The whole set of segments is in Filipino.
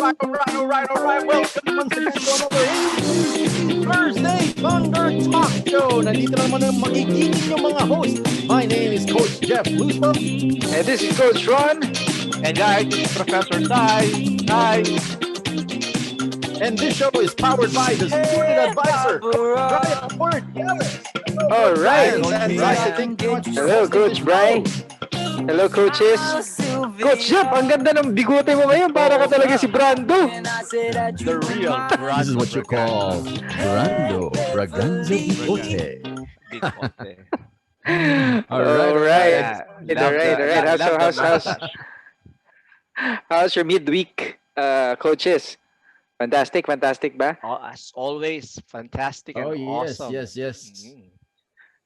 All right. Welcome once again to another Thursday Thunder Talk Show. Nandito naman ang magiging yung mga host. My name is Coach Jeff Lusto. And this is Coach Ron. And guys, this is Professor Ty. Hi. And this show is powered by the Student Advisor, Brian Ford. All right. Hello, Coach Brian. Hello, coaches. Coach Jeff, ang ganda ng bigote mo ngayon. Para ka talaga si Brando. The real Brando. This is what you call Brando Braganza Bigote. All right. How's your midweek, coaches? Fantastic ba? Oh, as always, fantastic and awesome. Yes.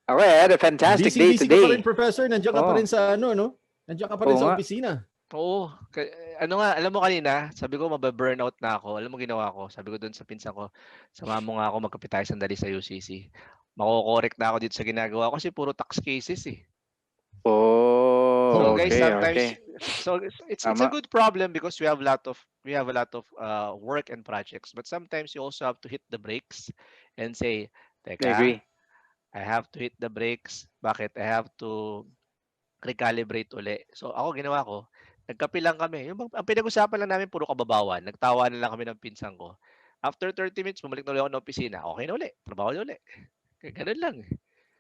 Okay, I had a fantastic day busy today. Ka pa rin, Professor. Nandiyan ka pa rin sa Nandiyan ka pa rin sa opisina. Oo. Ano nga, alam mo kanina, sabi ko mababurnout na ako. Alam mo ginawa ko? Sabi ko doon sa pinsan ko, sama mo nga ako magkapit tayo sandali sa UCC. Mako-correct na ako dito sa ginagawa ko kasi puro tax cases eh. So guys, sometimes so it's a Tama. good problem because we have a lot of work and projects, but sometimes you also have to hit the brakes and say, I teka, agree. I have to hit the brakes. Bakit? I have to recalibrate uli. So ako ginawa ko, nagkape lang kami. Ang pinag-usapan lang namin puro kababawan. Nagtawa na lang kami ng pinsan ko. After 30 minutes, bumalik na ulit ako ng opisina. Okay na uli. Trabaho na uli. Ganun lang.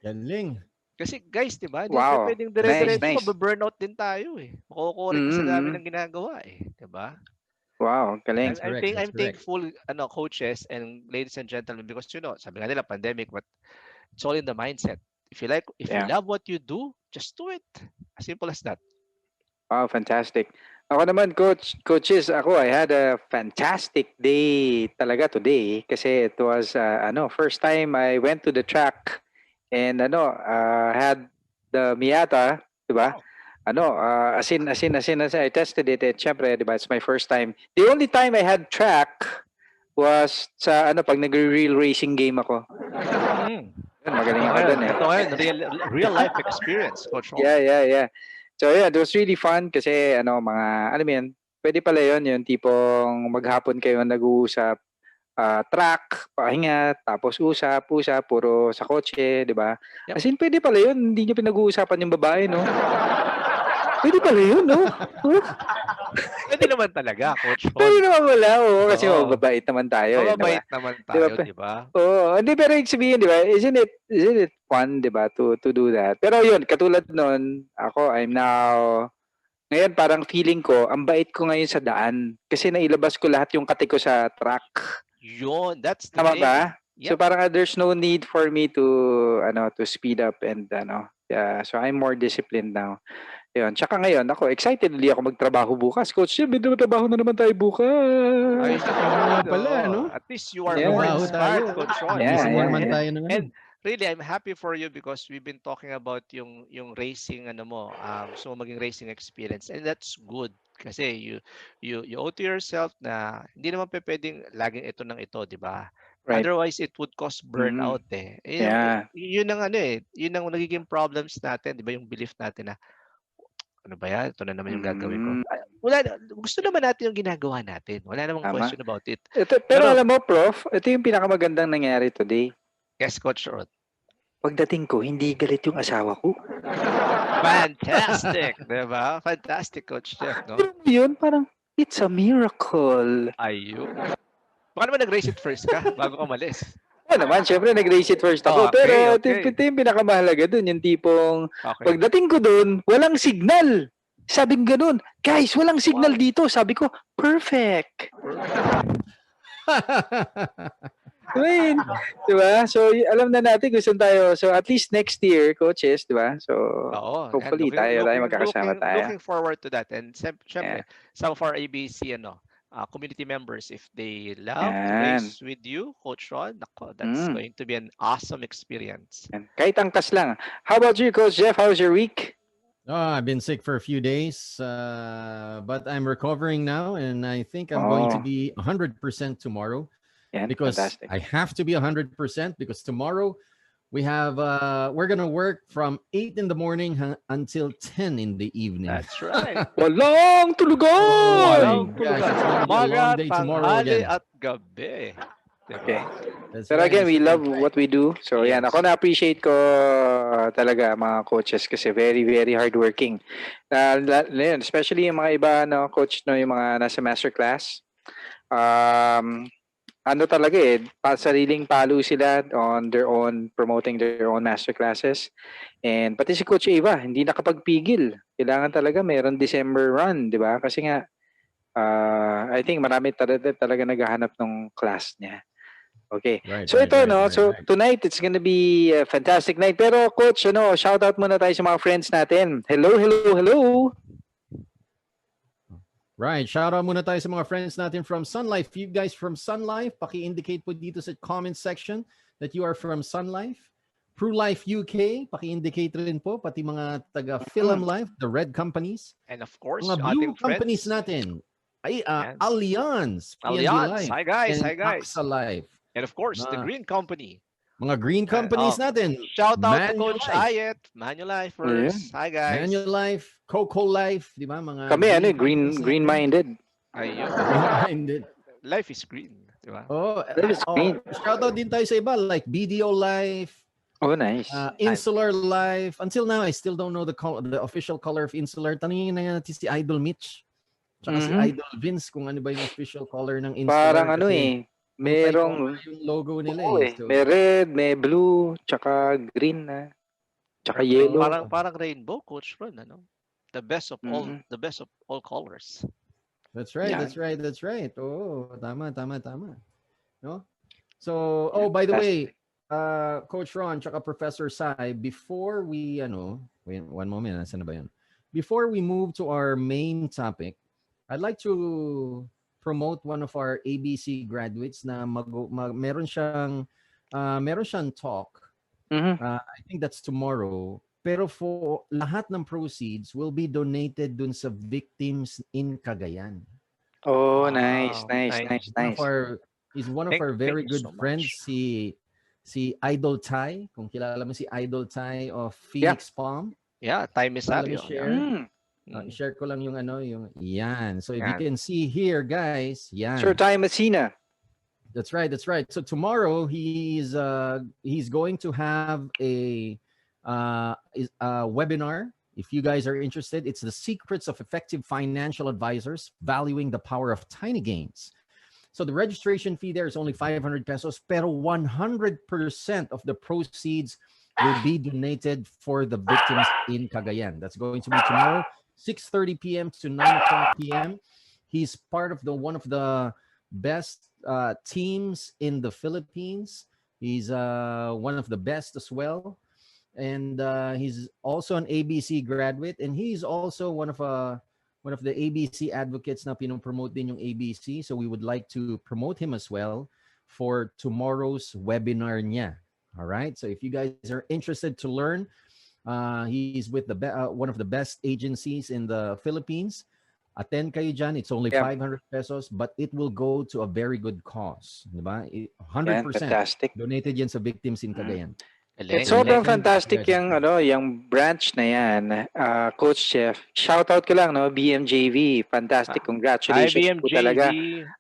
Galing. Kasi guys, di ba? Wow. Pwedeng dire-diretso, Nice. mababurnout din tayo eh. Makukorek ka sa dami ng ginagawa eh. Di ba? Wow, galing. I'm thankful, coaches and ladies and gentlemen, because sabi nga nila pandemic, but it's all in the mindset. If you love what you do, just do it. As simple as that. Wow, fantastic. Ako naman, coaches, I had a fantastic day talaga today kasi it was first time I went to the track and had the Miata, 'di ba? As in I tested it at syempre, 'di ba? It's my first time. The only time I had track was sa pag nagre-real racing game ako. Magaling ako doon eh. Ito real life experience, Coach. Yeah. So yeah, it was really fun kasi pwede pala yun, yung tipong maghapon kayo nag-uusap, track, pahinga, tapos usap, puro sa kotse, di ba? Yep. As in, pwede pala yun, hindi nyo pinag-uusapan yung babae, no? Pwede pala yun, no? Pwede naman talaga, Coach. Pwede naman wala, kasi mababait naman tayo. Mababait naman tayo, di ba? Hindi, pero yung sabihin, di ba, isn't it fun, di ba, to do that? Pero yun, katulad nun, ngayon parang feeling ko, ang bait ko ngayon sa daan. Kasi nailabas ko lahat yung kate ko sa track. Yun, that's the Tama thing. ba? Yep. So parang there's no need for me to speed up and so I'm more disciplined now. Yun. Tsaka ngayon, excited ulit ako magtrabaho bukas. Coach, may trabaho na naman tayo bukas. Ay, pala, no? At least you are Trabaho inspired, tayo. Coach Ron. Naman tayo ng And really, I'm happy for you because we've been talking about yung racing, so maging racing experience. And that's good. Kasi you owe to yourself na hindi naman pwedeng laging ito ng ito, di ba? Right. Otherwise, it would cause burnout eh. Yun ang yun ang nagiging problems natin, di ba? Yung belief natin na, ano ba yan? Ito na naman yung gagawin ko. Gusto naman natin yung ginagawa natin. Wala namang question about it. Pero alam mo, Prof, ito yung pinakamagandang nangyari today. Yes, Coach Rod. Pagdating ko, hindi galit yung asawa ko. Fantastic, diba? Fantastic, Coach Jeff, no? Yun, parang, it's a miracle. Ayun. Baka naman nag-race it first ka bago ka malis. Naman, syempre nag-race it first ako. Pero ito yung pinakamahalaga dun, yung tipong, pagdating ko dun, walang signal. Sabi ko ganun, guys, walang signal dito. Sabi ko, perfect. Diba? So, alam na natin kung saan tayo. So, at least next year, coaches, diba? So, hopefully tayo magkakasama tayo. Looking forward to that. And syempre, some of our ABC, community members, if they love to race with you, Coach Ron, that's going to be an awesome experience. Kahit angkas lang. How about you, Coach Jeff? How's your week? I've been sick for a few days, but I'm recovering now, and I think I'm going to be 100% tomorrow. Because fantastic. I have to be 100% because tomorrow we're gonna work from 8 in the morning until 10 in the evening. That's right. Walang tulugan! my gosh, it's gonna be a Umaga, long day tomorrow tanghali, again. at gabi. Okay. That's Pero right, again, that's we right. love what we do. So yan, Yes. ako na-appreciate ko talaga mga coaches kasi very, very hardworking. Yun, especially yung mga iba, no, coach, no, yung mga nasa masterclass. Ano talaga sariling palo sila on their own, promoting their own masterclasses. And pati si Coach Eva, hindi nakapagpigil. Kailangan talaga mayroon December run, di ba? Kasi nga, I think marami talaga naghahanap ng class niya. Okay. Right, So right, ito, right, no? right, So right. tonight, it's gonna be a fantastic night. Pero Coach, shout out muna tayo sa mga friends natin. Hello, hello, hello. Right, shout out muna tayo sa mga friends natin from Sun Life. You guys from Sun Life, paki-indicate po dito sa comment section that you are from Sun Life. True Life UK, paki-indicate rin po, pati mga taga Film Life, the red companies. And of course, Mga blue ating companies friends. natin. Ay, Yan. Allianz, PNB Allianz. Life, Hi guys, and hi guys. AXA Life. And of course, the Ah. Green Company. Mga green companies natin. Shout out to Manulife. Coach Ayet, Manulifers. Hi guys. Manulife, Coco Life, di ba? Mga Kami, companies natin. green-minded. Ayun. Green-minded. Life is green. Di ba? Oh, That is green. shout out din tayo sa iba like BDO Life, Oh, nice. Insular Life. Until now, I still don't know the official color of Insular. Tanungin na natin si Idol Mitch. Tsaka si Idol Vince kung ano ba yung official color ng Insular. Parang merong yung logo nila So, may red, may blue, tsaka green na. Tsaka yellow. Parang rainbow, Coach Ron, ano? The best of all colors. That's right, Yeah. that's right, that's right. Oh, tama. No? So, by the way, Coach Ron tsaka Professor Sai, before we wait, one moment, nasaan na ba yan? Before we move to our main topic, I'd like to promote one of our ABC graduates na meron siyang talk. I think that's tomorrow. Pero for lahat ng proceeds will be donated dun sa victims in Cagayan. Oh, Wow. nice. He's one of our very good so friends, si Idol Tai. Kung kilala mo si Idol Tai of Phoenix Palm. Yeah, time is up. Share ko lang yung yan. So if Yan. you can see here, guys, yan. Sir Ty Messina. That's right. So tomorrow he's going to have a webinar. If you guys are interested, it's the secrets of effective financial advisors valuing the power of tiny gains. So the registration fee there is only 500 pesos, pero 100% of the proceeds will be donated for the victims in Cagayan. That's going to be tomorrow, 6:30 p.m. to 9:00 p.m. He's part of one of the best teams in the Philippines. He's one of the best as well. And he's also an ABC graduate, and he's also one of the ABC advocates na pinopromote din yung ABC. So we would like to promote him as well for tomorrow's webinar niya. All right. So if you guys are interested to learn, he's with one of the best agencies in the Philippines. Attend kayo dyan. It's only 500 pesos, but it will go to a very good cause. Diba? 100% fantastic. donated yan sa victims in Cagayan. It's sobrang fantastic yung branch na yan, Coach Jeff. Shout out ko lang, BMJV. Fantastic. Congratulations po talaga.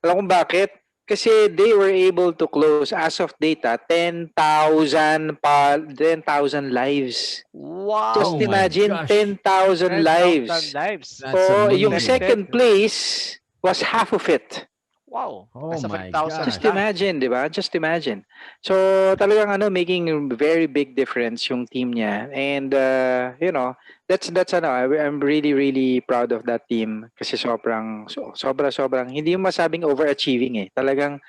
Alam kung bakit? Kasi they were able to close as of data 10,000 lives. Wow. Just imagine 10,000 lives. So yung second place was half of it. Wow. Oh my gosh. Just imagine, di ba? Just imagine. So talagang making a very big difference yung team niya. And that's I'm really really proud of that team kasi sobrang hindi mo masabing overachieving . Talagang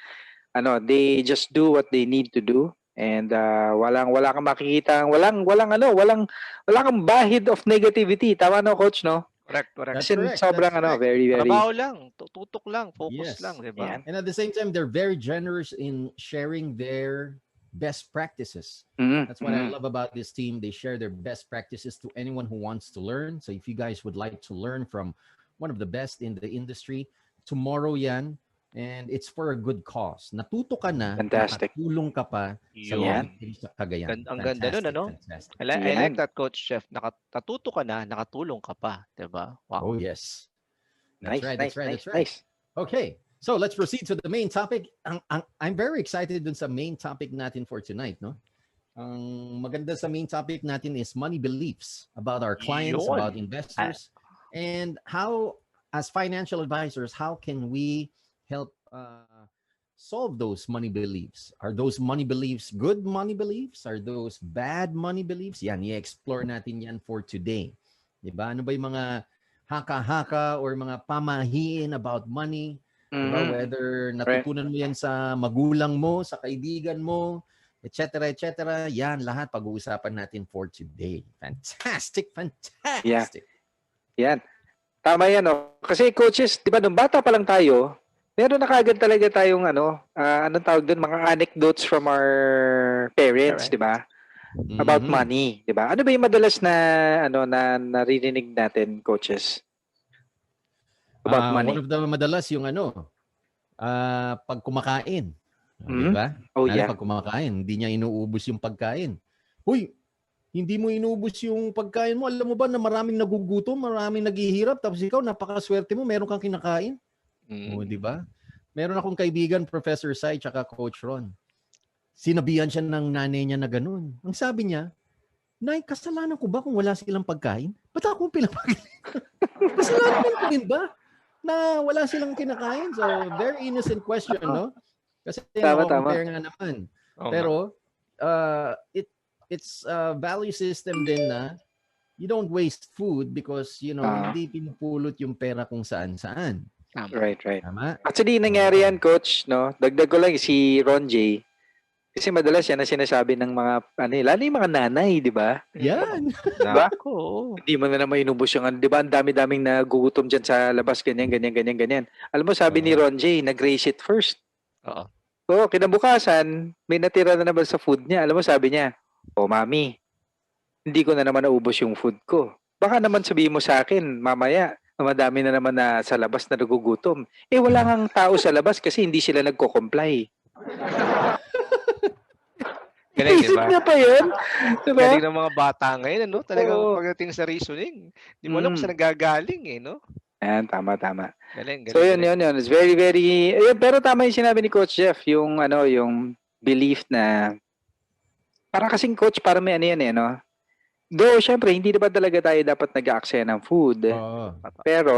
they just do what they need to do. And wala kang makikita, wala kang bahid of negativity. Tama no, coach, no? Correct. Kasi sobrang very very trabaho lang, tutok lang, focus lang, di ba? And at the same time, they're very generous in sharing their best practices. That's what I love about this team. They share their best practices to anyone who wants to learn. So if you guys would like to learn from one of the best in the industry, tomorrow yan, And it's for a good cause. Natuto ka na, Fantastic. nakatulong ka pa sa Yun. mga Yan. victims sa Cagayan. Ang ganda nun, ano? Fantastic. I like Yan. that, Coach Chef. Natuto ka na, nakatulong ka pa. Diba? Wow. Oh, yes. Nice, That's right. nice. Okay, so let's proceed to the main topic. I'm very excited dun sa main topic natin for tonight, no? Ang maganda sa main topic natin is money beliefs about our clients, Yun. about investors, and how, as financial advisors, how can we help solve those money beliefs? Are those money beliefs good money beliefs? Are those bad money beliefs? Yan, i-explore natin yan for today. Diba? Ano ba yung mga haka-haka or mga pamahiin about money? Diba? Whether natutunan mo yan sa magulang mo, sa kaibigan mo, etc. Yan, lahat pag-uusapan natin for today. Fantastic. Yan. Tama yan, no? Kasi coaches, di ba, nung bata pa lang tayo, meron na kaagad talaga tayong anong tawag doon, mga anecdotes from our parents, di ba? About money, di ba? Ano ba yung madalas na na naririnig natin, coaches? About money. One of the madalas yung pag kumakain. Di ba? Oh, Lalo yeah. pag kumakain, hindi niya inuubos yung pagkain. Huy, hindi mo inubos yung pagkain mo. Alam mo ba na maraming nagugutom, maraming naghihirap, tapos ikaw, napakaswerte mo, meron kang kinakain. O, di ba? Meron akong kaibigan, Professor Sai, tsaka Coach Ron. Sinabihan siya ng nanay niya na ganun. Ang sabi niya, Nay, kasalanan ko ba kung wala silang pagkain? Ba't ako pinapakain? Kasalanan ko din ba na wala silang kinakain? So, very innocent question, no? Kasi compare nga naman. Pero, it's a value system din na you don't waste food because, hindi pinupulot yung pera kung saan-saan. Right. Tama? Actually, nangyari yan, coach, no? Dagdag ko lang si Ron J. Kasi madalas yan na sinasabi ng mga, lalo yung mga nanay, di ba? Yan. Diba? Hindi mo na naman inubos yung, di ba? Ang dami-daming nagugutom dyan sa labas, ganyan. Alam mo, sabi ni Ron J, nag-raise it first. Oo. Oo, kinabukasan, may natira na naman sa food niya. Alam mo, sabi niya, Mami, hindi ko na naman naubos yung food ko. Baka naman sabihin mo sa akin, mamaya, madami na naman na sa labas na nagugutom. Wala ngang tao sa labas kasi hindi sila nagko-comply. Galing, Isip diba? niya pa yun. Diba? Galing ng mga bata ngayon, ano? Talagang pagdating sa reasoning, di mo alam kung saan nagagaling, no? Ayan, tama. Galing. So yun. It's very, very, pero tama yung sinabi ni Coach Jeff, yung yung belief na, para kasing coach, para may no? Though, syempre, hindi naman talaga tayo dapat nag-aaksaya ng food. Pero,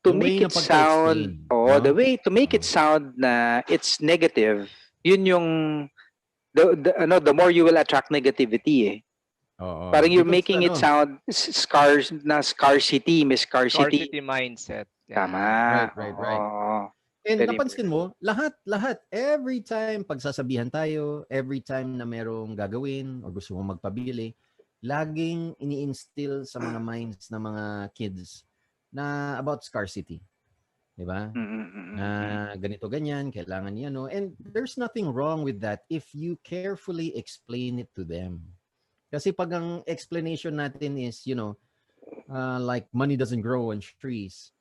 to make it sound, the way to make it sound na it's negative, yun yung, the more you will attract negativity, Parang you're making it sound scarcity, may scarcity. Scarcity mindset. Yeah. Tama. Right. And napansin mo, lahat, every time pagsasabihan tayo, every time na merong gagawin o gusto mong magpabili, laging ini-instill sa mga minds ng mga kids na about scarcity. Diba? Na ganito, ganyan, kailangan niya, no? And there's nothing wrong with that if you carefully explain it to them. Kasi pag ang explanation natin is, like money doesn't grow on trees.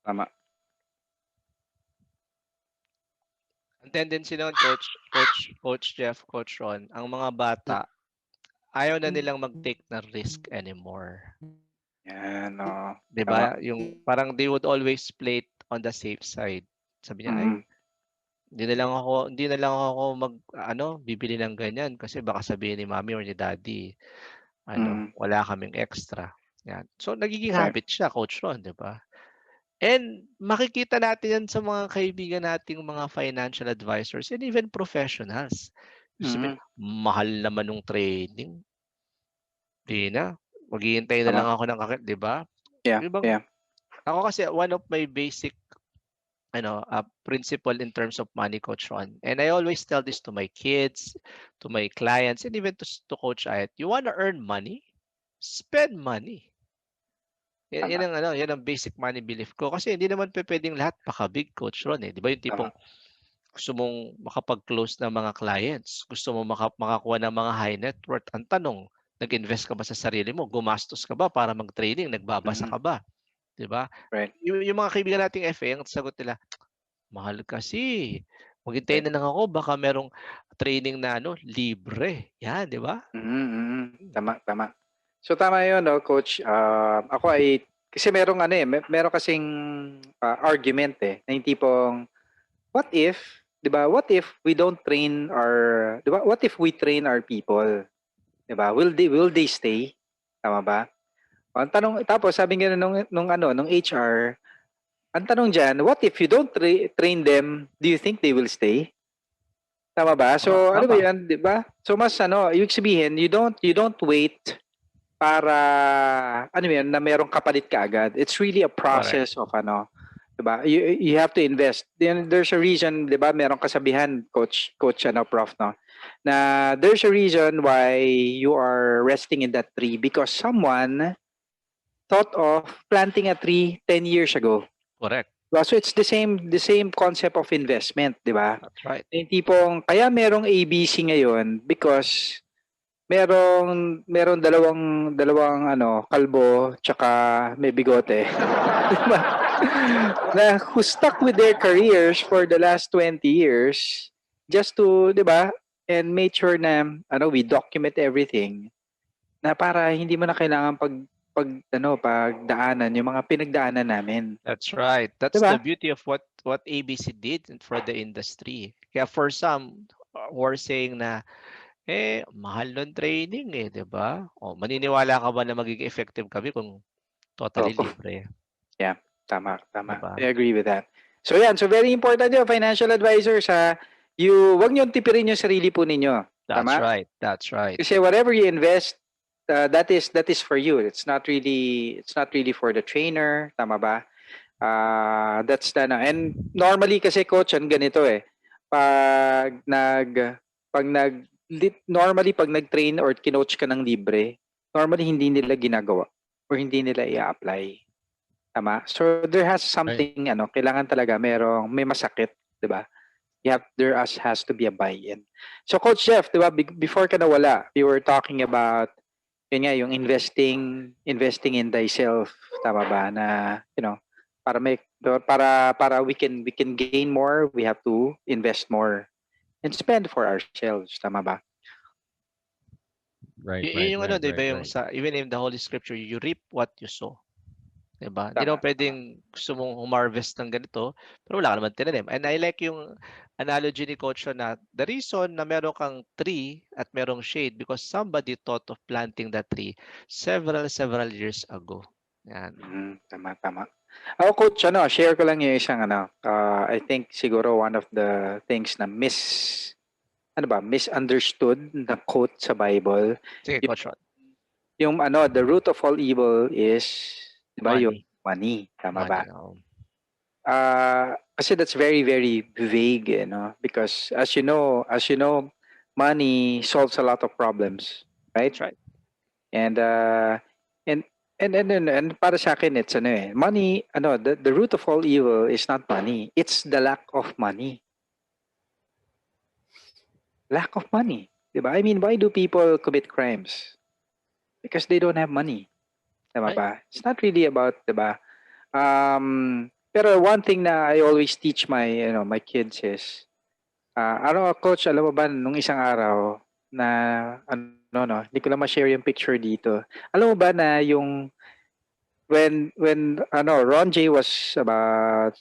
Tama. Ang tendency naman, Coach Jeff, Coach Ron, ang mga bata, ayaw na nilang mag-take na risk anymore. Yan, no. Diba? Yung parang they would always play it on the safe side. Sabi niya, hindi na lang ako bibili ng ganyan kasi baka sabihin ni mommy or ni daddy, wala kaming extra. Yan. So, nagiging habit siya, Coach Ron, di ba? And makikita natin yan sa mga kaibigan nating mga financial advisors and even professionals. Sabi, mahal naman ng training. Di na. Maghihintay na lang ako ng di ba? Yeah. Ako kasi one of my basic principle in terms of money, Coach Ron. And I always tell this to my kids, to my clients, and even to Coach Ayat. You want to earn money? Spend money. Yan ang basic money belief ko. Kasi hindi naman pwedeng lahat pakabig, Coach Ron. Di ba yung tipong gusto mong makapag-close ng mga clients, gusto mo makakuha ng mga high net worth. Ang tanong, nag-invest ka ba sa sarili mo? Gumastos ka ba para mag-trading? Nagbabasa ka ba? 'di ba? Right. Yung mga kaibigan nating FA, ang sagot nila, mahal kasi. Maghintay na lang ako, baka merong training na libre. Yan, 'di ba? Tama, tama. So tama 'yun, no, coach. Ako ay kasi merong meron kasing argument na yung tipong what if, 'di ba? What if we don't train our, 'di ba? What if we train our people? 'Di ba? Will they stay? Tama ba? Ang tanong tapos sabi nga nung HR, ang tanong diyan, what if you don't train them, do you think they will stay? Tama ba? So ano ba Tama. 'yan, 'di ba? So mas ibig sabihin, you don't wait para na merong kapalit kaagad. It's really a process of 'di ba? You have to invest. Then there's a reason, 'di ba? Merong kasabihan, coach prof, no, na there's a reason why you are resting in that tree because someone thought of planting a tree 10 years ago. Correct. Diba? So it's the same concept of investment, 'di ba? That's right. Yung tipong kaya merong ABC ngayon because merong dalawang kalbo tsaka may bigote. Diba? Na who stuck with their careers for the last 20 years just to, 'di ba? And made sure na we document everything na para hindi mo na kailangan pagdaanan yung mga pinagdaanan namin. That's right. That's Diba? the beauty of what ABC did for the industry. Kaya for some were saying na mahal ng training 'di ba? Maniniwala ka ba na magiging effective kami kung totally Opo. libre? Yeah, tama. Diba? I agree with that. So yan, so very important yung financial advisors wag niyo tipirin yung sarili po ninyo. Tama? That's right. Kasi whatever you invest, that is for you. It's not really for the trainer, tama ba? That's and normally kasi coach ang ganito normally pag nag-train or kinoach ka ng libre, normally hindi nila ginagawa or hindi nila i-apply. Tama? So there has something kailangan talaga may masakit, 'di ba? There has to be a buy-in. So Coach Jeff, 'di ba, before ka nawala, you were talking about yung investing in thyself, tama ba, na para we can gain more, we have to invest more and spend for ourselves, tama ba? Right. Yung diba, yung even in the Holy Scripture, you reap what you sow. Diba? Hindi naman pwedeng gusto mong humarvest ng ganito, pero wala ka naman tinanim. And I like yung analogy ni Coach na the reason na meron kang tree at merong shade because somebody thought of planting that tree several years ago. Yan. Tama. Ako, Coach, share ko lang yung isang I think siguro one of the things na misunderstood na quote sa Bible. Sige, Coach. Yung the root of all evil is, diba, yung money, tama ba? Kasi that's very, very vague, because as you know, money solves a lot of problems, right? That's right. And para sa akin, it's money, the root of all evil is not money, it's the lack of money. Lack of money, diba? I mean, why do people commit crimes? Because they don't have money. Tama ba? It's not really about, diba? Pero one thing na I always teach my kids is, Coach, alam mo ba, nung isang araw na, hindi ko lang ma-share yung picture dito. Alam mo ba na yung, when Ron J was about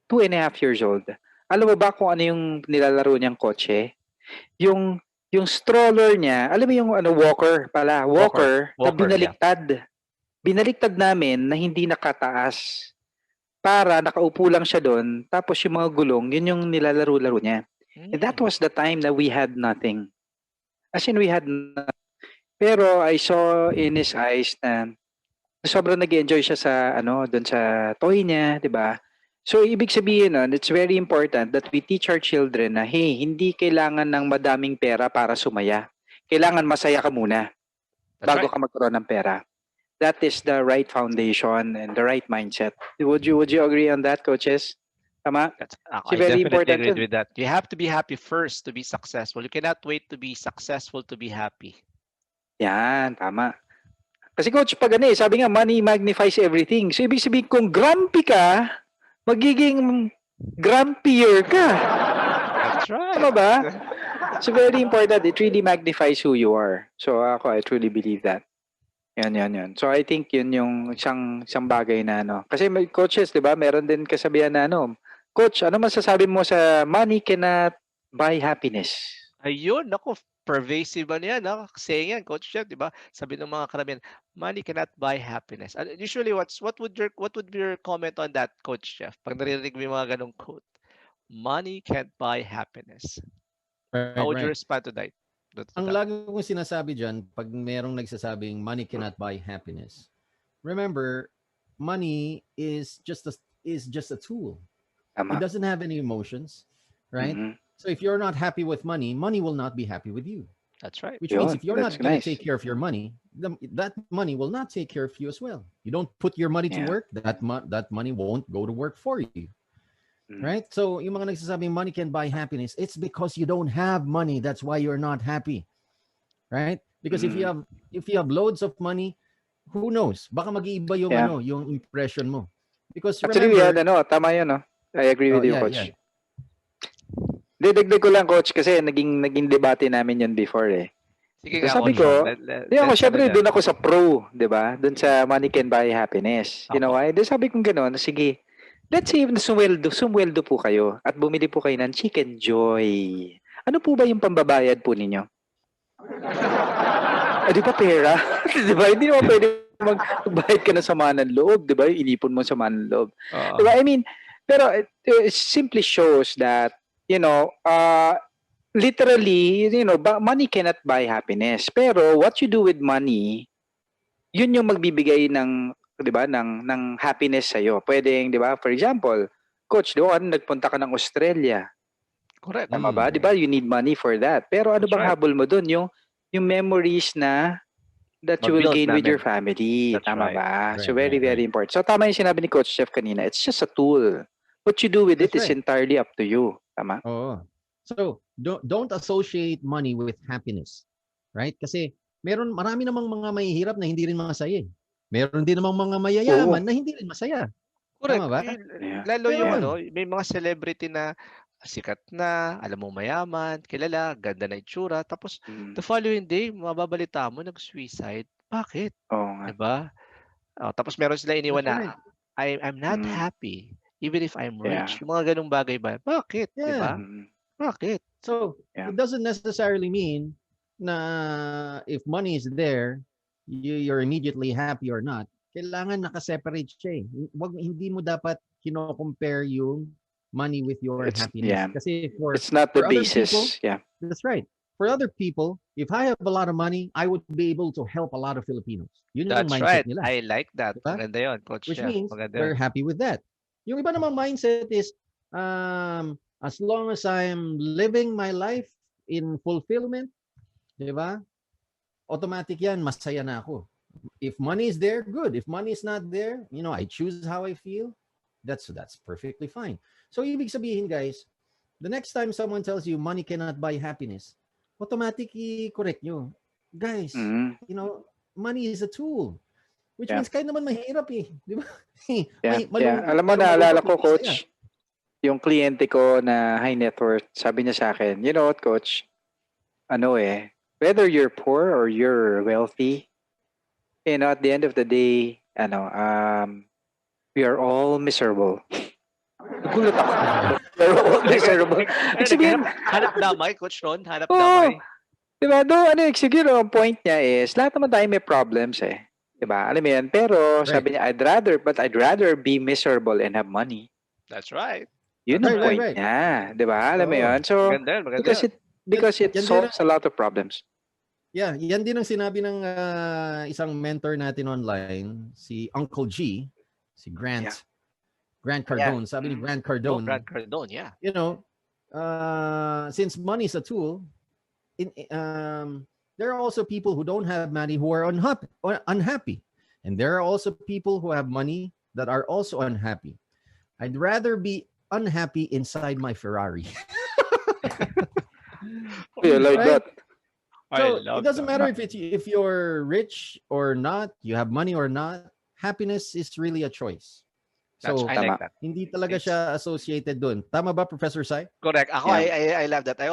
2.5 years old, alam mo ba kung ano yung nilalaro niyang kotse? Yung stroller niya, alam mo yung walker na binaliktad. Yeah. Binaliktad namin na hindi nakataas para nakaupo lang siya doon, tapos yung mga gulong, yun yung nilalaro-laro niya. And that was the time that we had nothing. As in, we had nothing. Pero I saw in his eyes na sobrang nag-enjoy siya sa doon sa toy niya, 'di ba? So ibig sabihin it's very important that we teach our children na hindi kailangan ng madaming pera para sumaya. Kailangan masaya ka muna bago ka magkaroon ng pera. That is the right foundation and the right mindset. Would you agree on that, coaches? Tama? I very definitely agree with that. You have to be happy first to be successful. You cannot wait to be successful to be happy. Yan, tama. Kasi coach, pag sabi nga, money magnifies everything. So, ibig sabihin, kung grumpy ka, magiging grumpier ka. That's right. Tama ba? So, very important. It really magnifies who you are. So, I truly believe that. Yan. So, I think yun yung isang bagay na Kasi may coaches, di ba? Meron din kasabihan na Coach, ano masasabi mo sa money cannot buy happiness? Ayun, naku, pervasive yan, saying yan, Coach Jeff, di ba? Sabi ng mga karamihan, money cannot buy happiness. Usually, what would be your comment on that, Coach Jeff? Pag naririnig mo yung mga ganong quote, money can't buy happiness. How would you respond to that? Ang lagi kong sinasabi dyan, pag merong nagsasabing money cannot buy happiness, remember, money is just a tool. Tama. It doesn't have any emotions, right? Mhm. So if you're not happy with money, money will not be happy with you. That's right. Which means Yun, if you're not that's going to nice. take care of your money, that money will not take care of you as well. You don't put your money to Yeah. work, that money won't go to work for you. Right? So yung mga nagsasabing money can buy happiness, it's because you don't have money. That's why you're not happy. Right? Because if you have loads of money, who knows? Baka mag-iiba yung yung impression mo. Because Actually, remember, tama yun, I agree with you, yeah, coach. yeah. Didagdag ko lang, coach, kasi naging debate namin yun before Sige So, nga, sabi Coach. ko, syempre, doon ako sa pro, di ba? Doon sa money can buy happiness. You know why? Doon sabi ko gano'n, sige, let's say, sumweldo po kayo at bumili po kayo ng Chicken Joy. Ano po ba yung pambabayad po ninyo? Di ba pera? Di ba? Hindi naman pwede magbayad ka na sama ng loob, di ba? Inipon mo sama ng loob. Di ba? I mean, pero it simply shows that, literally, money cannot buy happiness. Pero what you do with money, yun yung magbibigay ng, 'di ba, ng happiness sa iyo. Pwedeng, 'di ba? For example, coach, nagpunta ka ng Australia. Correct. Tama ba? 'Di ba? You need money for that. Pero ano bang habol mo doon? Yung memories na that you will gain with your family. That's Tama right. ba? So very important. So tama yung sinabi ni Coach Jeff kanina. It's just a tool. What you do with it is entirely up to you. Tama? Oo. So, don't associate money with happiness. Right? Kasi marami namang mga mahihirap na hindi rin masaya. Meron din namang mga mayayaman na hindi rin masaya. Correct. Tama ba? Lalo yung Yeah. may mga celebrity na sikat na, alam mo mayaman, kilala, ganda na itsura, tapos the following day, mababalita mo nag-suicide. Bakit? Oo nga. Diba? Tapos meron sila iniwan That's na I'm not happy even if I'm rich. Yeah. Yung mga ganung bagay ba? Bakit? Yeah. Diba? Bakit? So, it doesn't necessarily mean na if money is there, you're immediately happy or not. Kailangan nakaseparate siya. Hindi mo dapat kino-compare yung money with your happiness. Yeah. Kasi It's not the for other basis. people, Yeah. That's right. For other people, if I have a lot of money, I would be able to help a lot of Filipinos. Yun yung That's mindset right. nila. I like that. Diba? Maganda yun, Coach Which Jeff. means Maganda they're yun. happy with that. Yung iba namang mindset is, as long as I'm living my life in fulfillment, di ba? Automatic yan, masaya na ako. If money is there, good. If money is not there, I choose how I feel. That's perfectly fine. So, ibig sabihin, guys, the next time someone tells you money cannot buy happiness, automatically correct nyo. Guys, money is a tool. Which means kahit naman mahirap di ba? Alam mo, naalala ko, Coach, yung kliyente ko na high net worth, sabi niya sa akin, you know what, Coach? Whether you're poor or you're wealthy, at the end of the day, we are all miserable. Nagulat ako. We're all miserable. Sabihin, hanap damay, Coach Ron. Hanap damay. Diba? Siguro, ang point niya is, lahat naman tayo may problems Diba? Alam mo yan? Pero, sabi niya, I'd rather be miserable and have money. That's right. Yun ang point niya. Diba? Alam mo yan? So, because it solves a lot of problems. Yeah, yan din ang sinabi ng isang mentor natin online, si Uncle G, si Grant Cardone. Sabi ni Grant Cardone, yeah. Since money is a tool, there are also people who don't have money who are unhappy. And there are also people who have money that are also unhappy. I'd rather be unhappy inside my Ferrari. Yeah, like that. So I love it doesn't that. matter if you're rich or not, you have money or not. Happiness is really a choice. So I Tama. like that. hindi talaga It's siya associated dun. Tama ba, Professor Sai? correct. Ako, Yeah. I love that. I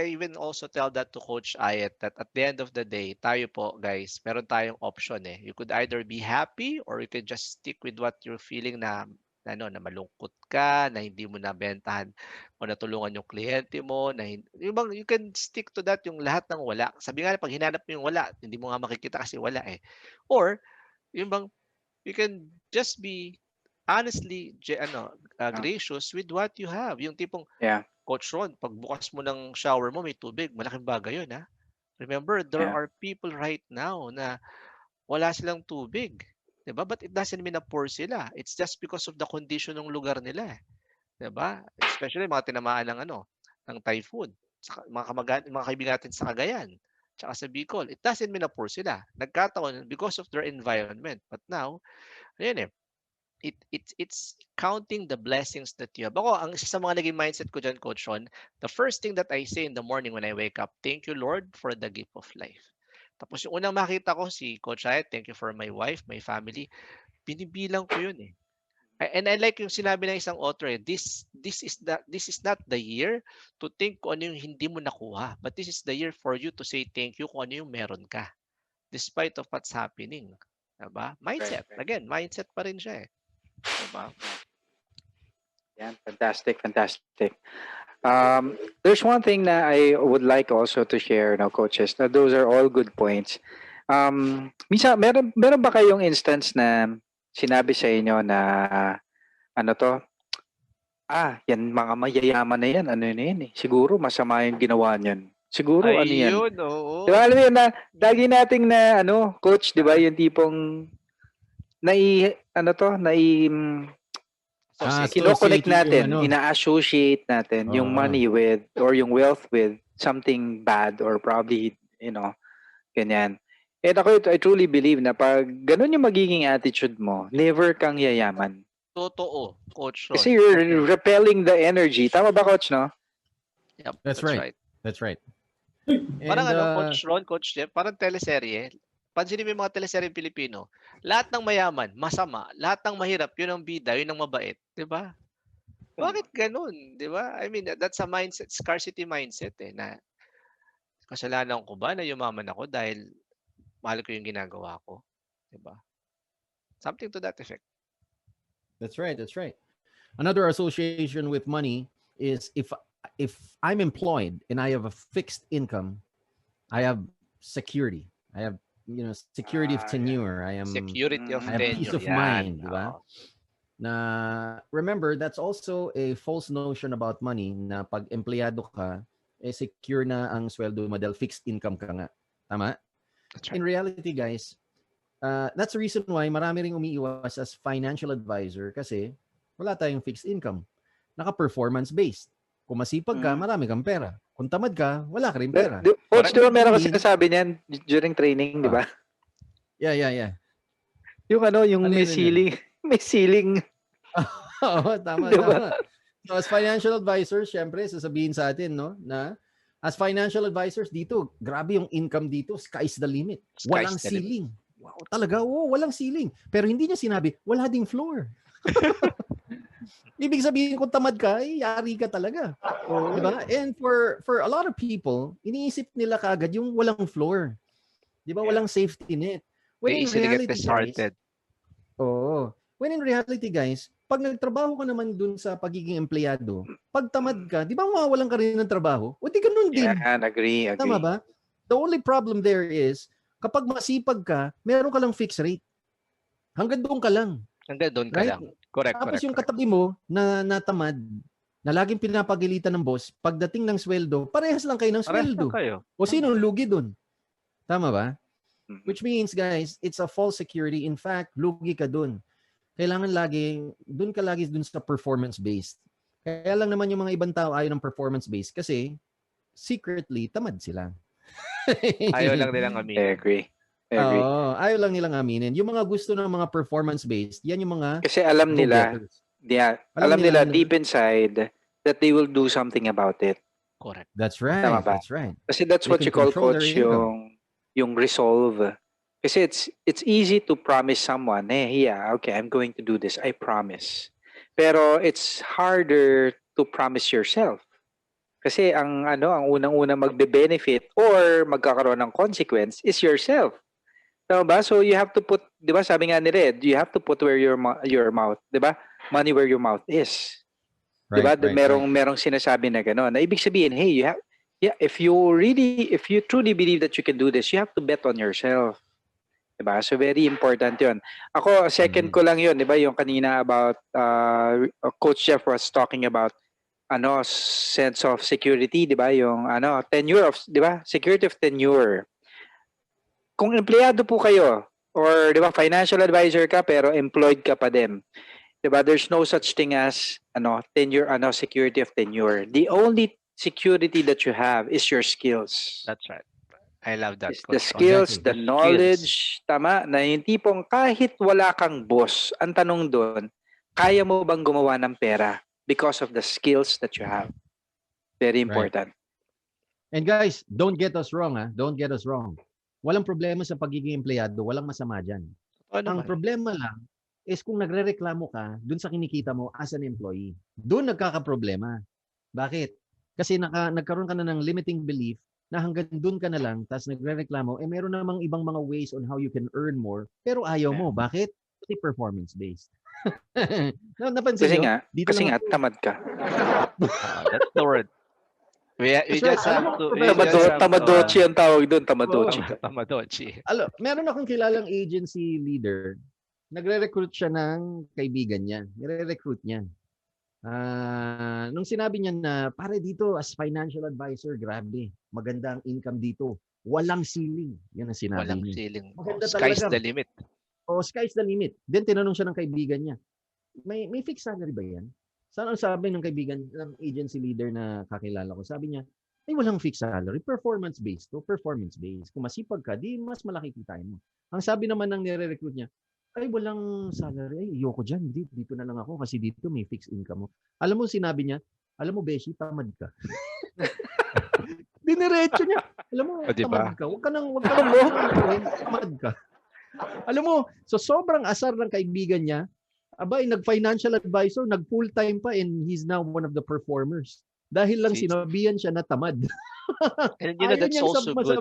even also tell that to Coach Ayet that at the end of the day, tayo po, guys, meron tayong option eh. You could either be happy or you could just stick with what you're feeling na na malungkot ka, na hindi mo nabentahan o natulungan yung kliyente mo, yung bang you can stick to that yung lahat ng wala. Sabi nga pag hinanap mo yung wala, hindi mo nga makikita kasi wala eh. Or yung bang you can just be honestly gracious with what you have. Yung tipong Yeah. Coach Ron, pagbukas mo ng shower mo may tubig, malaking bagay yun ha. Remember, there Yeah. are people right now na wala silang tubig. 'Di ba? But it doesn't mean na poor sila. It's just because of the condition ng lugar nila. 'Di ba? Especially mga tinamaan ng typhoon. Mga kaibigan natin sa Cagayan, tsaka sa Bicol. It doesn't mean na poor sila. Nagkataon because of their environment. But now, ayun it's counting the blessings that you have. Ako, ang isa sa mga naging mindset ko dyan, Coach Ron, the first thing that I say in the morning when I wake up, thank you, Lord, for the gift of life. Tapos yung unang makita ko si Coach Ayet, thank you for my wife, my family. Binibilang ko yun eh. And I like yung sinabi ng isang author, this is not the year to think kung ano yung hindi mo nakuha, but this is the year for you to say thank you kung ano yung meron ka, despite of what's happening. Diba? Mindset. Right. Again, mindset pa rin siya eh. Diba? Yeah, fantastic. There's one thing that I would like also to share now, coaches. Now, those are all good points. Misa, meron ba kayong instance na sinabi sa inyo na ano to? Yan mga mayayaman na yan. Ano na yan eh? Siguro masama yung ginawa niyan. Siguro ano yan? Ayun, oo. Diba, alam mo yun na lagi nating na coach, 'di ba? Yung tipong kino-connect natin, ina-associate natin yung money with or yung wealth with something bad or probably, ganyan. And ako, I truly believe na pag ganun yung magiging attitude mo, never kang yayaman. Totoo, Coach Ron. Kasi you're repelling the energy. Tama ba, Coach, no? Yep, That's right. That's right. Parang Coach Ron, Coach Jeff, parang teleserye. Pansinin mo yung mga teleserye Pilipino, lahat ng mayaman, masama. Lahat ng mahirap, yun ang bida, yun ang mabait. Diba? Bakit ganun? Diba? I mean, that's a mindset, scarcity mindset eh, na kasalanan ko ba na yumaman ako dahil mahal ko yung ginagawa ko? Diba? Something to that effect. That's right. Another association with money is if I'm employed and I have a fixed income, I have security. I have security of tenure. I am security of I have tenure. peace of mind, di ba? Na remember, that's also a false notion about money na pag empleyado ka, secure na ang sweldo mo dahil fixed income ka nga. Tama? That's right. In reality, guys, that's the reason why marami ring umiiwas as financial advisor kasi wala tayong fixed income. Naka-performance based. Kung masipag ka, marami kang pera. Kung tamad ka, wala ka rin pera. Coach, di ba meron kasi sinasabi niyan during training, di ba? Yeah. Yung yung may ceiling. Oo, tama. So as financial advisors, syempre, sasabihin sa atin, no, na as financial advisors dito, grabe yung income dito, sky's the limit. Walang ceiling. Wow, talaga, walang ceiling. Pero hindi niya sinabi, wala ding floor. Ibig sabihin kung tamad ka, yari ka talaga. Diba? And for a lot of people, iniisip nila kaagad yung walang floor. Diba? Walang safety net. When in reality, guys, when in reality, guys, pag nagtrabaho ka naman dun sa pagiging empleyado, pag tamad ka, di ba mawawalan ka rin ng trabaho? O di ganun din. Yeah, agree. Tama ba? The only problem there is, kapag masipag ka, meron ka lang fixed rate. Hanggang doon ka lang. Hanggang doon ka lang. Correct. Tapos yung katabi mo na natamad, na laging pinapagilitan ng boss, pagdating ng sweldo, parehas lang kayo ng sweldo. O sinong lugi doon? Tama ba? Which means, guys, it's a false security. In fact, lugi ka doon. Kailangan doon ka lagi sa performance-based. Kaya lang naman yung mga ibang tao ayaw ng performance-based kasi secretly, tamad sila. Ayaw lang nilang aminin. I agree. Ayaw lang nilang aminin. Yung mga gusto ng mga performance-based, yan yung mga kasi alam nila, alam nila deep inside that they will do something about it. Correct. That's right. Tama ba? That's right. Kasi that's They what can you call, control their coach, income. yung resolve. Kasi it's easy to promise someone, yeah, okay, I'm going to do this. I promise. Pero it's harder to promise yourself. Kasi ang unang-una magbe-benefit or magkakaroon ng consequence is yourself. Tama ba? So you have to put, 'di ba, sabi nga ni Red, you have to put where your mouth, 'di ba? Money where your mouth is. 'Di ba? Right. Merong sinasabi na gano'n. Na ibig sabihin, hey, if you truly believe that you can do this, you have to bet on yourself. 'Di ba? So very important 'yon. Ako, second ko lang 'yon, 'di ba, yung kanina about Coach Jeff was talking about sense of security, 'di ba? Yung tenure of, 'di ba? Security of tenure. Kung empleyado po kayo or 'di ba financial advisor ka pero employed ka pa din. 'Di ba? There's no such thing as tenure, security of tenure. The only security that you have is your skills. That's right. I love that. It's the Coach Ron. skills, Exactly. the knowledge, tama, na yung tipong kahit wala kang boss, ang tanong doon, kaya mo bang gumawa ng pera because of the skills that you have? Very important. And guys, don't get us wrong, Don't get us wrong. Walang problema sa pagiging empleyado, walang masama dyan. Ang problema lang is kung nagrereklamo ka dun sa kinikita mo as an employee. Doon nagkakaproblema. Bakit? Kasi nagkaroon ka na ng limiting belief na hanggang dun ka na lang, tapos nagrereklamo, meron namang ibang mga ways on how you can earn more, pero ayaw mo. Bakit? Kasi performance-based. Napansin nyo? Kasi nga, tamad ka. That's the word. We just have to... Tamadochi ang tawag doon, Tamadochi. Tamadochi. Meron akong kilalang agency leader, nagre-recruit siya ng kaibigan niya. Nire-recruit niya. Nung sinabi niya na, pare dito as financial advisor, grabe, maganda ang income dito. Walang ceiling. Yan ang sinabi Walang niya. ceiling. Sky's the limit. Sky's the limit. Then tinanong siya ng kaibigan niya, may fixed salary ba yan? Saan ang sabi ng kaibigan, ng agency leader na kakilala ko? Sabi niya, walang fixed salary. Performance-based to. Performance-based. Kung masipag ka, di mas malaki kitain mo. Ang sabi naman ng nire-recruit niya, walang salary. Ayoko dyan. Dito na lang ako kasi dito may fixed income mo. Alam mo, sinabi niya, Beshi, tamad ka. Diniretso niya. Alam mo, tamad ka. Huwag ka nang tamad ka. Alam mo, so sobrang asar ng kaibigan niya, nag-financial advisor, nag-full-time pa, and he's now one of the performers. Dahil lang sinabihan siya na tamad. And that's also good.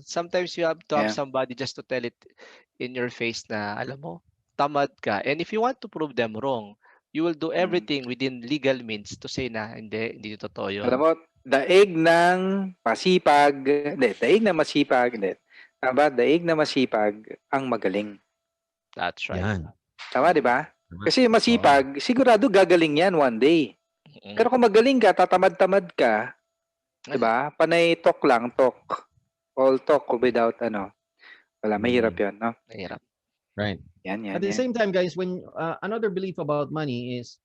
Sometimes you have to have somebody just to tell it in your face na, alam mo, tamad ka. And if you want to prove them wrong, you will do everything within legal means to say na, hindi totoo yun. Alam mo, daig ng masipag ang magaling. That's right. Yan. Tama, di ba? Kasi masipag, sigurado gagaling yan one day. Pero kung magaling ka, tatamad-tamad ka, di ba? Panay talk lang, talk. All talk without wala, mahirap yun, no? Mahirap. Right. Yan. At the same time, guys, when another belief about money is,